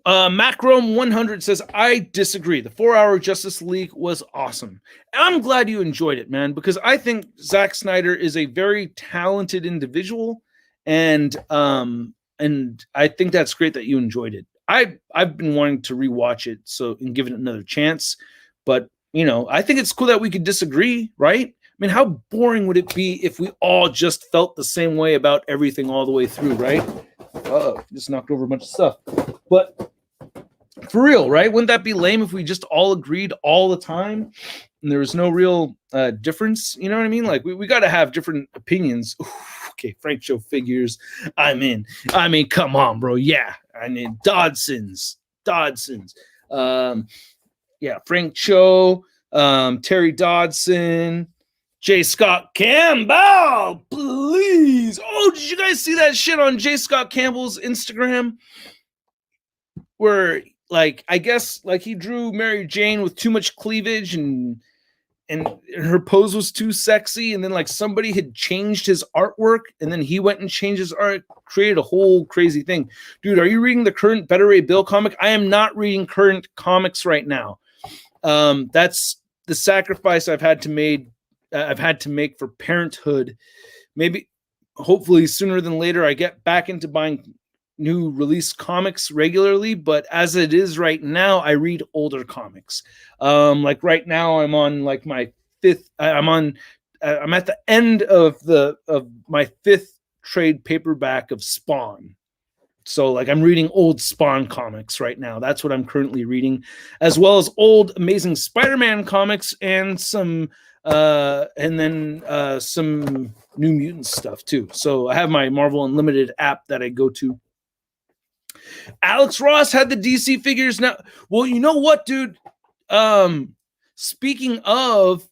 S1: Macrom 100 says, I disagree. The 4-hour Justice League was awesome. I'm glad you enjoyed it, man, because I think Zack Snyder is a very talented individual, and I think that's great that you enjoyed it. I've been wanting to rewatch it and give it another chance, but I think it's cool that we could disagree, right? I mean, how boring would it be if we all just felt the same way about everything all the way through, right? Just knocked over a bunch of stuff. But for real, right? Wouldn't that be lame if we just all agreed all the time and there was no real difference? You know what I mean? Like, we got to have different opinions. Ooh, okay, Frank Show figures. I'm in. I mean, come on, bro. Yeah. I mean, Dodson's. Yeah, Frank Cho, Terry Dodson, J. Scott Campbell, please. Oh, did you guys see that shit on J. Scott Campbell's Instagram? Where, like, I guess, like, he drew Mary Jane with too much cleavage and her pose was too sexy, and then, like, somebody had changed his artwork, and then he went and changed his art, created a whole crazy thing. Dude, are you reading the current Better Ray Bill comic? I am not reading current comics right now. That's the sacrifice I've had to make for parenthood. Maybe, hopefully, sooner than later, I get back into buying new release comics regularly, but as it is right now, I read older comics. Like right now, I'm on like my fifth. I'm at the end of my fifth trade paperback of Spawn. So, like, I'm reading old Spawn comics right now. That's what I'm currently reading, as well as old Amazing Spider-Man comics and some some New Mutants stuff too. So I have my Marvel Unlimited app that I go to. Alex Ross had the DC figures now. Well, you know what, dude? Speaking of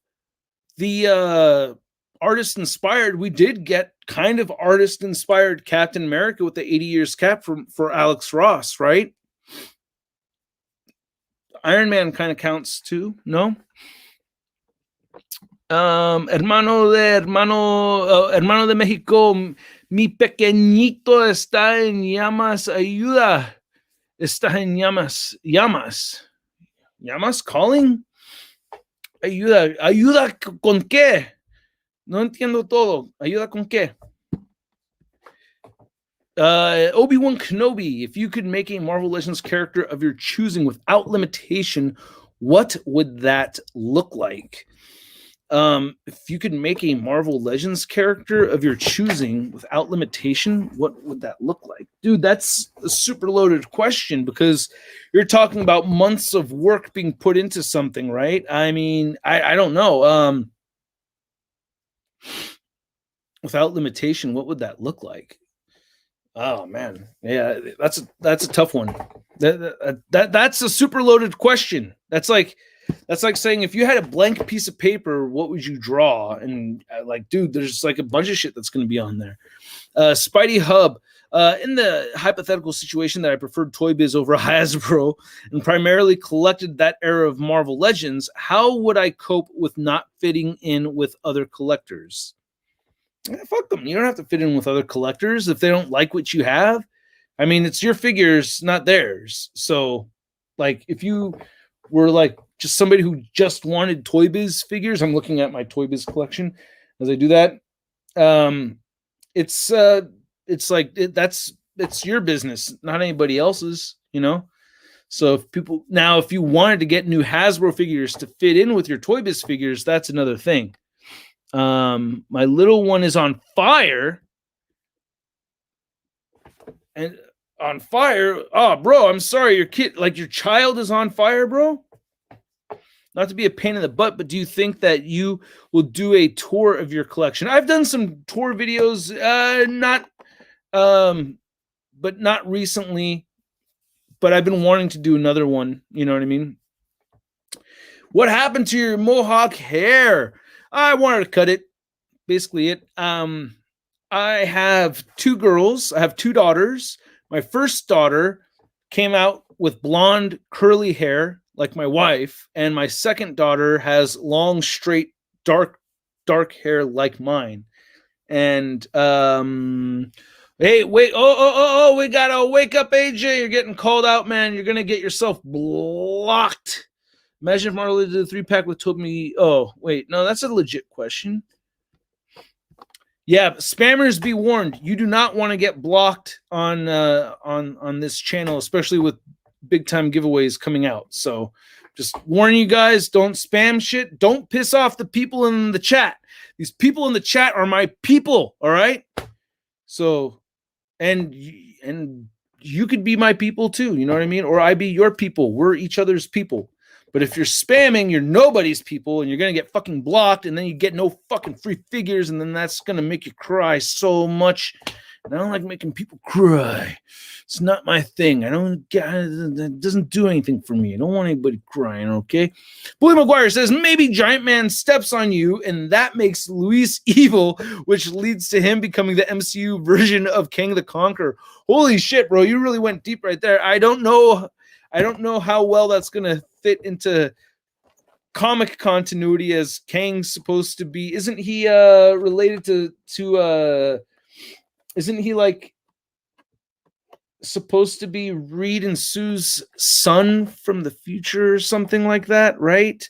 S1: the artist inspired, we did get kind of artist inspired Captain America with the 80 years cap for Alex Ross, right? Iron Man kind of counts too, no? Hermano de México, mi pequeñito está en llamas, ayuda. Está en llamas. ¿Llamas calling? Ayuda con qué? No entiendo todo. ¿Ayuda con qué? Obi-Wan Kenobi, if you could make a Marvel Legends character of your choosing without limitation, what would that look like? If you could make a Marvel Legends character of your choosing without limitation, what would that look like? Dude, that's a super loaded question because you're talking about months of work being put into something, right? I mean, I don't know. Without limitation, what would that look like? Oh man, yeah, that's a tough one. That's a super loaded question. That's like saying if you had a blank piece of paper, what would you draw? And like, dude, there's like a bunch of shit that's going to be on there. Spidey Hub, in the hypothetical situation that I preferred Toy Biz over Hasbro and primarily collected that era of Marvel Legends, how would I cope with not fitting in with other collectors? Fuck them. You don't have to fit in with other collectors if they don't like what you have. I mean, it's your figures, not theirs. So, like, if you were like just somebody who just wanted Toy Biz figures, I'm looking at my Toy Biz collection as I do that. It's your business, not anybody else's, you know? So if you wanted to get new Hasbro figures to fit in with your Toy Biz figures, that's another thing. My little one is on fire. And on fire? Oh, bro, I'm sorry. Your child is on fire, bro? Not to be a pain in the butt, but do you think that you will do a tour of your collection? I've done some tour videos, but not recently. But I've been wanting to do another one. You know what I mean? What happened to your mohawk hair? I wanted to cut it. Basically it. I have two girls. I have two daughters. My first daughter came out with blonde curly hair like my wife, and my second daughter has long, straight, dark dark hair like mine. And hey, wait, oh, we gotta wake up, AJ. You're getting called out, man. You're gonna get yourself blocked. Imagine if Marley did a 3-pack with Toby. Oh, wait, no, that's a legit question. Yeah, spammers be warned. You do not want to get blocked on this channel, especially with big time giveaways coming out. So just warning you guys, don't spam shit. Don't piss off the people in the chat. These people in the chat are my people, all right? So and you could be my people too, you know what I mean? Or I be your people. We're each other's people. But if you're spamming, you're nobody's people, and you're going to get fucking blocked, and then you get no fucking free figures, and then that's going to make you cry so much. And I don't like making people cry. It's not my thing. It doesn't do anything for me. I don't want anybody crying, okay? Bully McGuire says, maybe Giant Man steps on you, and that makes Luis evil, which leads to him becoming the MCU version of Kang the Conqueror. Holy shit, bro. You really went deep right there. I don't know how well that's going to fit into comic continuity, as Kang's supposed to be. Isn't he related to isn't he like supposed to be Reed and Sue's son from the future or something like that, right?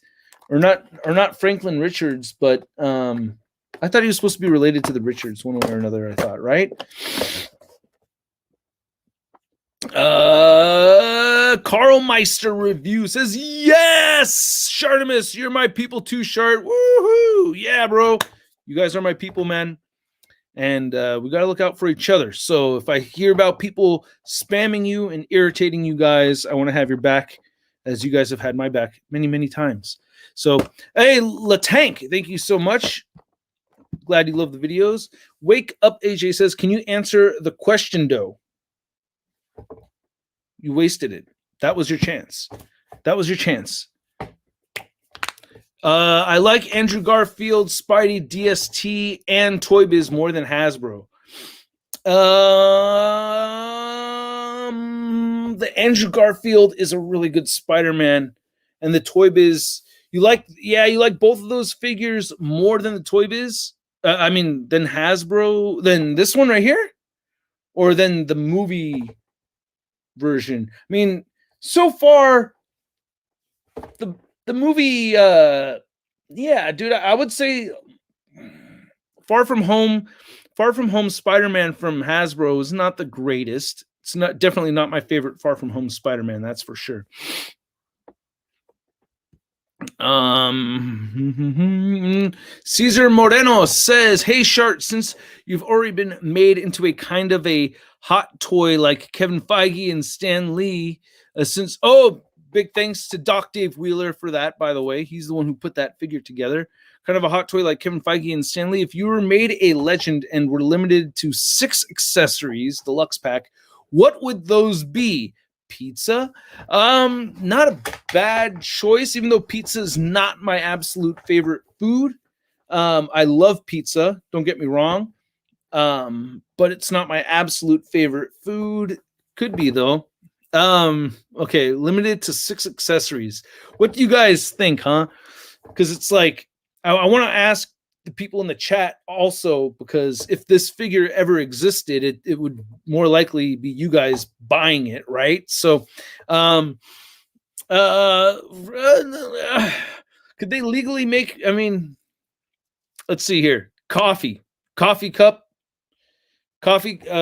S1: Or not Franklin Richards, but I thought he was supposed to be related to the Richards one way or another, I thought, right? Carl Meister review says, yes, Shartimus, you're my people too, Shart. Woohoo! Yeah, bro. You guys are my people, man. And we got to look out for each other. So if I hear about people spamming you and irritating you guys, I want to have your back, as you guys have had my back many, many times. So, hey, Latank, thank you so much. Glad you love the videos. Wake Up AJ says, can you answer the question, though? You wasted it. That was your chance. That was your chance. I like Andrew Garfield, Spidey, DST, and Toy Biz more than Hasbro. The Andrew Garfield is a really good Spider-Man, and the Toy Biz, you like both of those figures more than the Toy Biz. Than Hasbro, than this one right here, or than the movie version. I mean, so far, the movie, yeah, dude, I would say Far From Home Spider-Man from Hasbro is not the greatest. It's definitely not my favorite Far From Home Spider-Man, that's for sure. Cesar Moreno says, hey Shart, since you've already been made into a kind of a hot toy like Kevin Feige and Stan Lee, big thanks to Doc Dave Wheeler for that, by the way. He's the one who put that figure together. Kind of a hot toy like Kevin Feige and Stan Lee. If you were made a legend and were limited to 6 accessories, deluxe pack, what would those be? Pizza? Not a bad choice, even though pizza is not my absolute favorite food. I love pizza, don't get me wrong. But it's not my absolute favorite food. Could be though. Okay, limited to 6 accessories. What do you guys think, huh? Because it's like, I want to ask the people in the chat also, because if this figure ever existed, it would more likely be you guys buying it, right? So, could they legally make, let's see here. Coffee cup,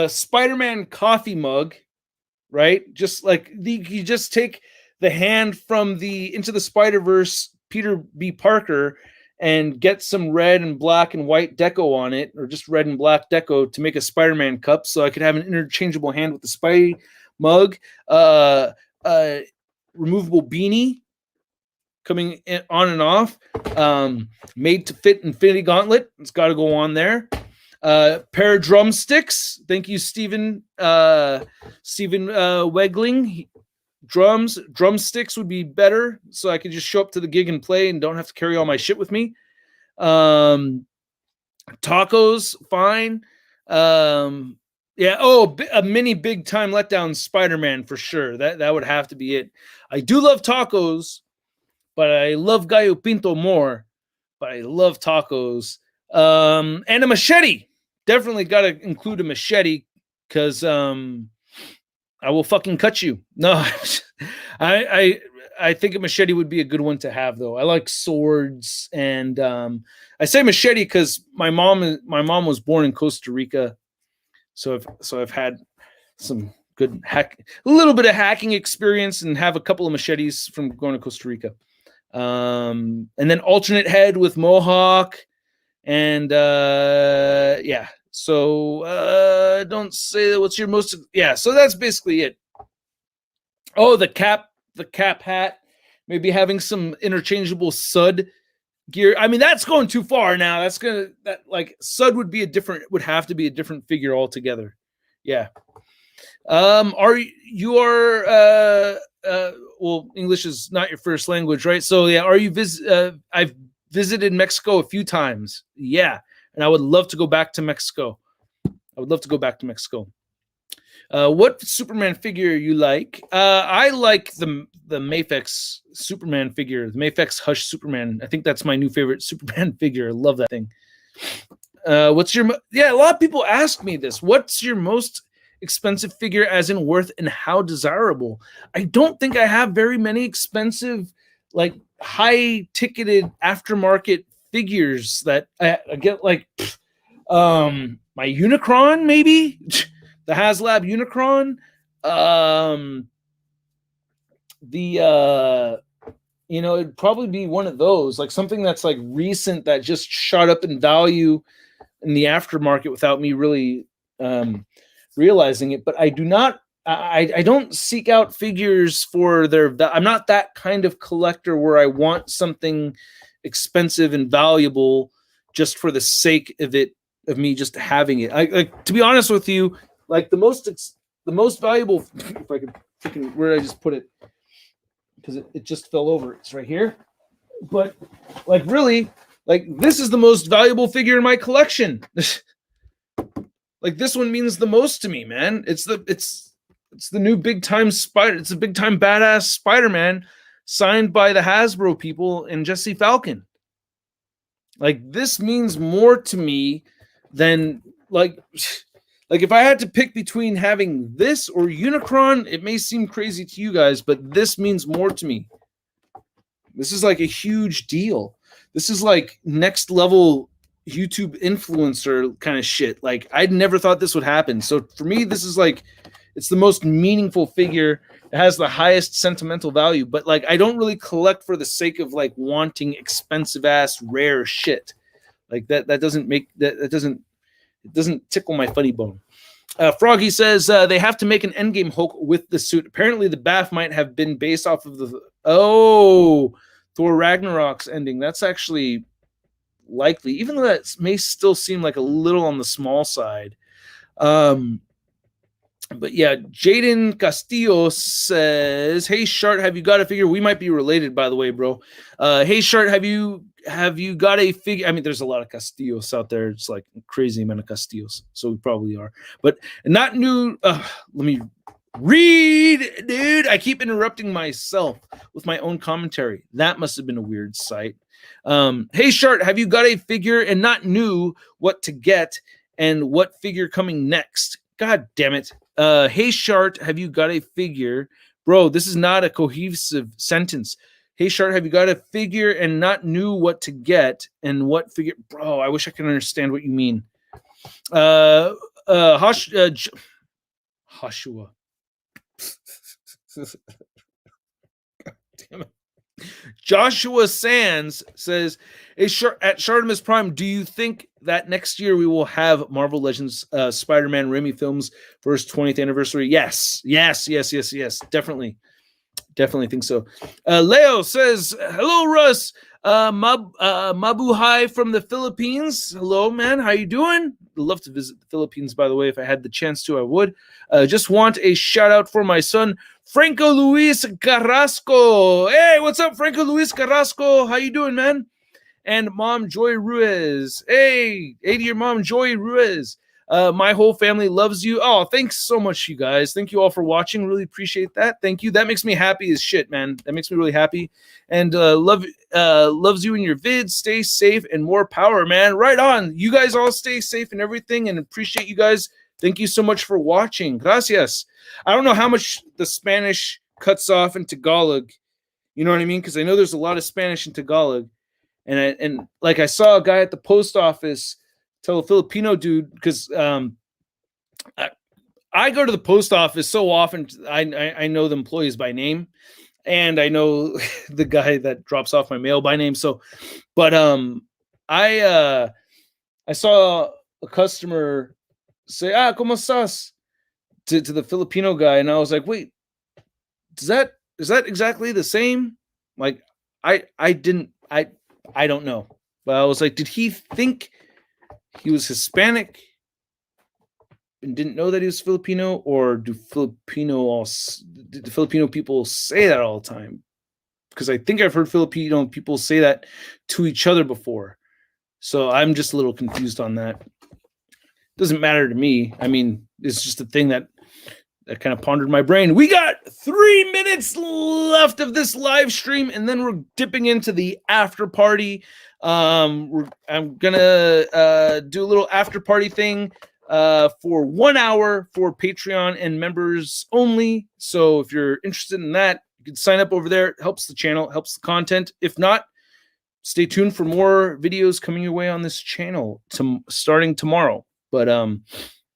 S1: Spider-Man coffee mug, right? Just like you just take the hand from the Into the Spider-Verse Peter B. Parker and get some red and black and white deco on it, or just red and black deco to make a Spider-Man cup, so I could have an interchangeable hand with the Spidey mug. Removable beanie coming on and off, made to fit Infinity Gauntlet. It's got to go on there. Pair of drumsticks. Thank you, Stephen Wegling. Drumsticks would be better, so I could just show up to the gig and play and don't have to carry all my shit with me. Tacos, fine. A mini big time letdown Spider-Man for sure. That would have to be it. I do love tacos, but I love Gallo Pinto more. But I love tacos. And a machete. Definitely got to include a machete because I will fucking cut you. No, I think a machete would be a good one to have though. I like swords, and I say machete because my mom was born in Costa Rica, so I've had some good a little bit of hacking experience, and have a couple of machetes from going to Costa Rica. And then alternate head with mohawk, and yeah. So don't say that. What's your most? Yeah. So that's basically it. Oh, the cap hat. Maybe having some interchangeable sud gear. I mean, that's going too far now. Sud would have to be a different figure altogether. Yeah. Well, English is not your first language, right? So yeah, I've visited Mexico a few times. Yeah. And I would love to go back to Mexico. What Superman figure you like? I like the Mafex Superman figure, the Mafex Hush Superman. I think that's my new favorite Superman figure. I love that thing. A lot of people ask me this. What's your most expensive figure, as in worth and how desirable? I don't think I have very many expensive, like high ticketed aftermarket figures that I get, like my Unicron, maybe the HasLab Unicron, it'd probably be one of those, like something that's like recent that just shot up in value in the aftermarket without me really realizing it. But I don't seek out figures for I'm not that kind of collector where I want something expensive and valuable just for the sake of me just having it. To be honest with you, like the most valuable, if I could, where did I just put it? Because it just fell over. It's right here. But like really, like this is the most valuable figure in my collection. Like this one means the most to me, man. It's the new big time Spider. It's a big time badass Spider-Man signed by the Hasbro people and Jesse Falcon. Like this means more to me than like if I had to pick between having this or Unicron, it may seem crazy to you guys, but this means more to me. This is like a huge deal. This is like next level YouTube influencer kind of shit. Like I'd never thought this would happen. So for me, this is like, it's the most meaningful figure. It has the highest sentimental value, but like I don't really collect for the sake of like wanting expensive ass rare shit. Like that doesn't make it doesn't tickle my funny bone. Froggy says they have to make an Endgame Hulk with the suit. Apparently the BAF might have been based off of Thor Ragnarok's ending. That's actually likely, even though that may still seem like a little on the small side. But yeah, Jaden Castillo says, "Hey Shart, have you got a figure?" We might be related, by the way, bro. Hey Shart, have you got a figure? I mean, there's a lot of Castillos out there. It's like a crazy amount of Castillos, so we probably are. But not new. Let me read, dude. I keep interrupting myself with my own commentary. That must have been a weird sight. Hey Shart, have you got a figure and not new what to get and what figure coming next? God damn it. Hey Shart, have you got a figure? Bro, this is not a cohesive sentence. Hey Shart, have you got a figure and not knew what to get and what figure? Bro, I wish I could understand what you mean. Joshua. Damn it. Joshua Sands says, at ShartimusPrime, do you think that next year we will have Marvel Legends Spider-Man Raimi films for his 20th anniversary? Yes. Definitely think so. Leo says, hello, Russ. Mabuhay from the Philippines. Hello, man. How you doing? I'd love to visit the Philippines, by the way. If I had the chance to, I would. Just want a shout out for my son, Franco Luis Carrasco. Hey, what's up, Franco Luis Carrasco? How you doing, man? And Mom Joy Ruiz. Hey to your mom, Joy Ruiz. My whole family loves you. Oh, thanks so much, you guys. Thank you all for watching. Really appreciate that. Thank you. That makes me happy as shit, man. That makes me really happy. And loves you in your vids. Stay safe and more power, man. Right on. You guys all stay safe and everything, and appreciate you guys. Thank you so much for watching. Gracias. I don't know how much the Spanish cuts off in Tagalog. You know what I mean? Because I know there's a lot of Spanish in Tagalog. And like I saw a guy at the post office tell a Filipino dude, because I go to the post office so often. I know the employees by name, and I know the guy that drops off my mail by name. So, but I saw a customer say, ¿Cómo estás?" to the Filipino guy, and I was like, wait, is that exactly the same? Like, I don't know. But I was like, did he think he was Hispanic and didn't know that he was Filipino, or do Filipino people say that all the time? Because I think I've heard Filipino people say that to each other before. So I'm just a little confused on that. Doesn't matter to me. I mean, it's just a thing that kind of pondered my brain. We got 3 minutes left of this live stream, and then we're dipping into the after party. I'm gonna do a little after party thing for 1 hour for Patreon and members only. So if you're interested in that, you can sign up over there. It helps the channel, helps the content. If not, stay tuned for more videos coming your way on this channel starting tomorrow. But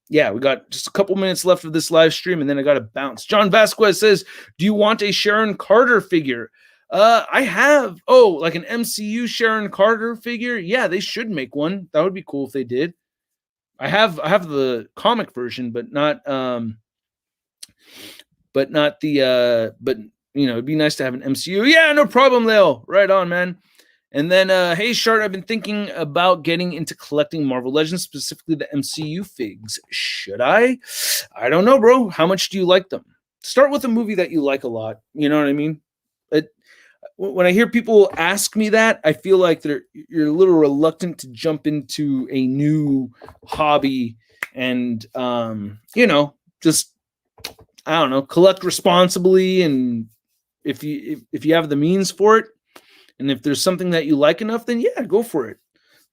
S1: yeah, we got just a couple minutes left of this live stream, and then I got to bounce. John Vasquez says, do you want a Sharon Carter figure? I have, like an MCU Sharon Carter figure. Yeah, they should make one. That would be cool if they did. I have the comic version, but not the, but you know, it'd be nice to have an MCU. Yeah, no problem, Leo. Right on, man. And then, hey, Shart, I've been thinking about getting into collecting Marvel Legends, specifically the MCU figs. Should I? I don't know, bro. How much do you like them? Start with a movie that you like a lot. You know what I mean? When I hear people ask me that, I feel like you're a little reluctant to jump into a new hobby and, you know, just, I don't know, collect responsibly. And if you have the means for it, and if there's something that you like enough, then yeah, go for it.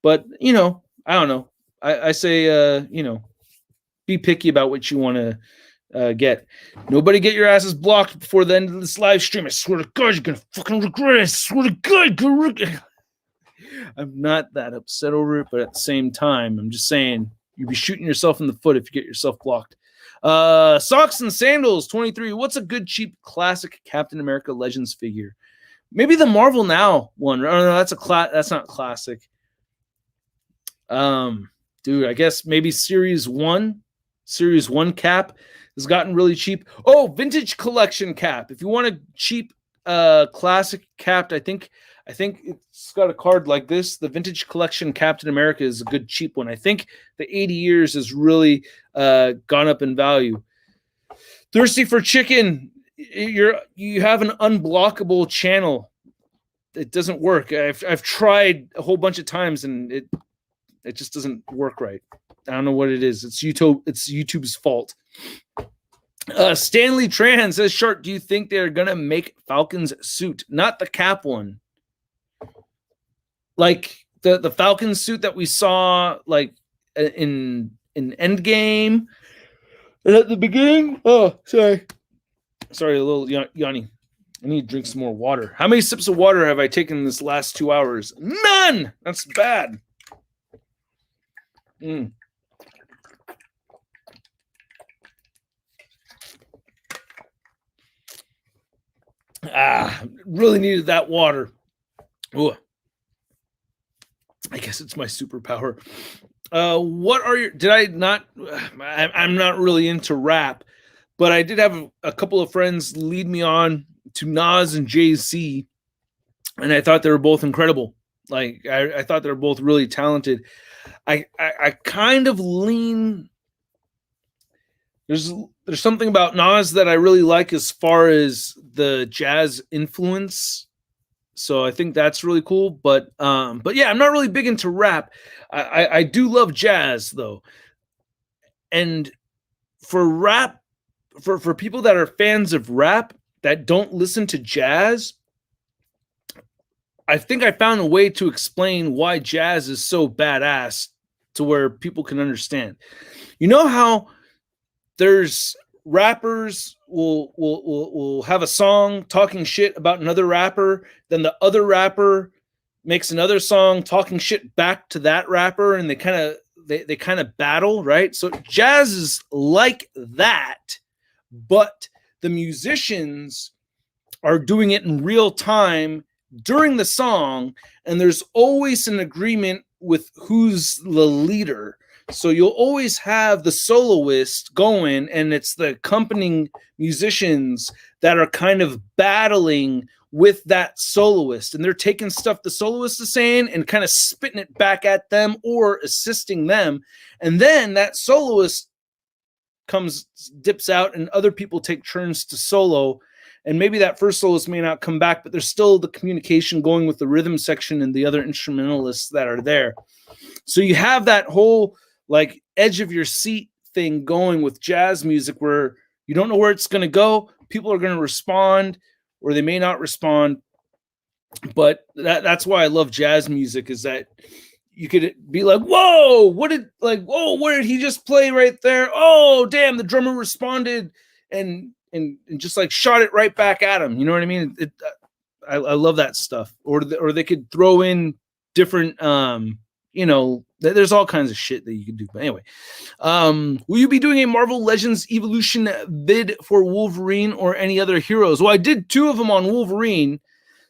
S1: But, you know, I don't know. I say, you know, be picky about what you want to get. Nobody get your asses blocked before the end of this live stream. I swear to God, you're going to fucking regret it. I swear to God. I'm not that upset over it, but at the same time, I'm just saying, you'd be shooting yourself in the foot if you get yourself blocked. Socks and Sandals 23. What's a good, cheap, classic Captain America Legends figure? Maybe the Marvel Now one. Oh, no, that's not classic. Dude, I guess maybe Series 1 cap has gotten really cheap. Oh, vintage collection cap. If you want a cheap classic cap, I think it's got a card like this. The vintage collection Captain America is a good cheap one. I think the 80 years has really gone up in value. Thirsty for chicken. You have an unblockable channel. It doesn't work. I've tried a whole bunch of times, and it just doesn't work right. I don't know what it is. It's YouTube's fault. Stanley Tran says, Shart, do you think they're gonna make Falcon's suit? Not the cap one. Like the Falcon suit that we saw like in Endgame and at the beginning. Oh, sorry, a little yawny. I need to drink some more water. How many sips of water have I taken in this last 2 hours? None. That's bad. Really needed that water. Ooh. I guess it's my superpower. What are your? Did I not? I'm not really into rap, but I did have a couple of friends lead me on to Nas and Jay-Z, and I thought they were both incredible. Like I thought they were both really talented. I kind of lean. There's something about Nas that I really like as far as the jazz influence. So I think that's really cool. But yeah, I'm not really big into rap. I do love jazz though. And for rap, for people that are fans of rap that don't listen to jazz, I think I found a way to explain why jazz is so badass to where people can understand. You know how there's rappers will have a song talking shit about another rapper, then the other rapper makes another song talking shit back to that rapper, and they kind of battle, right? So jazz is like that, but the musicians are doing it in real time during the song, and there's always an agreement with who's the leader. So you'll always have the soloist going, and it's the accompanying musicians that are kind of battling with that soloist, and they're taking stuff the soloist is saying and kind of spitting it back at them or assisting them. And then that soloist dips out, and other people take turns to solo. And maybe that first soloist may not come back, but there's still the communication going with the rhythm section and the other instrumentalists that are there. So you have that whole like edge of your seat thing going with jazz music where you don't know where it's going to go. People are going to respond or they may not respond. But that's why I love jazz music, is that you could be like, whoa, what did he just play right there? Oh, damn, the drummer responded and just like shot it right back at him. You know what I mean? I love that stuff. Or they could throw in different, there's all kinds of shit that you can do. But anyway, will you be doing a Marvel Legends Evolution vid for Wolverine or any other heroes? Well, I did 2 of them on Wolverine,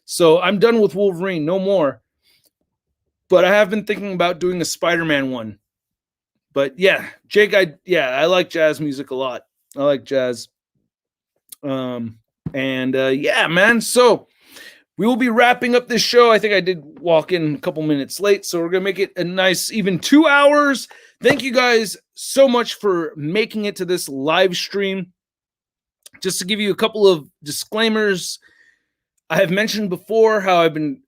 S1: so I'm done with Wolverine, no more. But I have been thinking about doing a Spider-Man one. But yeah, Jake, I like jazz music a lot. I like jazz. Yeah, man. So we will be wrapping up this show. I think I did walk in a couple minutes late, so we're going to make it a nice even 2 hours. Thank you guys so much for making it to this live stream. Just to give you a couple of disclaimers, I have mentioned before how I've been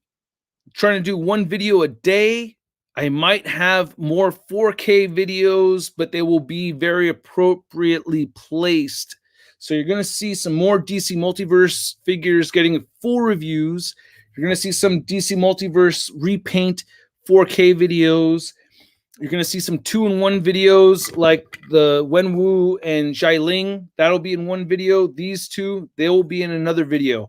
S1: trying to do 1 video a day. I might have more 4K videos, but they will be very appropriately placed. So you're going to see some more DC Multiverse figures getting full reviews. You're going to see some DC Multiverse repaint 4K videos. You're going to see some 2-in-1 videos like the Wenwu and Xialing. That'll be in 1 video. These 2, they will be in another video.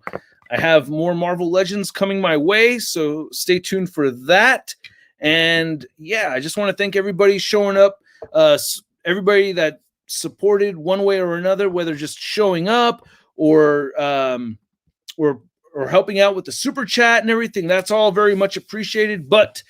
S1: I have more Marvel Legends coming my way, so stay tuned for that. And yeah, I just want to thank everybody showing up, everybody that supported one way or another, whether just showing up or helping out with the super chat and everything. That's all very much appreciated. But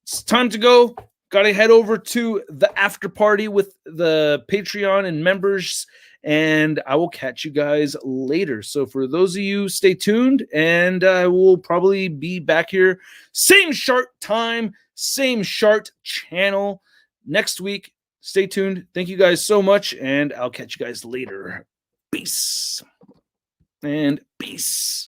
S1: it's time to go. Got to head over to the after party with the Patreon and members, and I will catch you guys later. So for those of you, stay tuned, and I will probably be back here, same Shart time, same Shart channel next week. Stay tuned. Thank you guys so much, and I'll catch you guys later. Peace. And peace.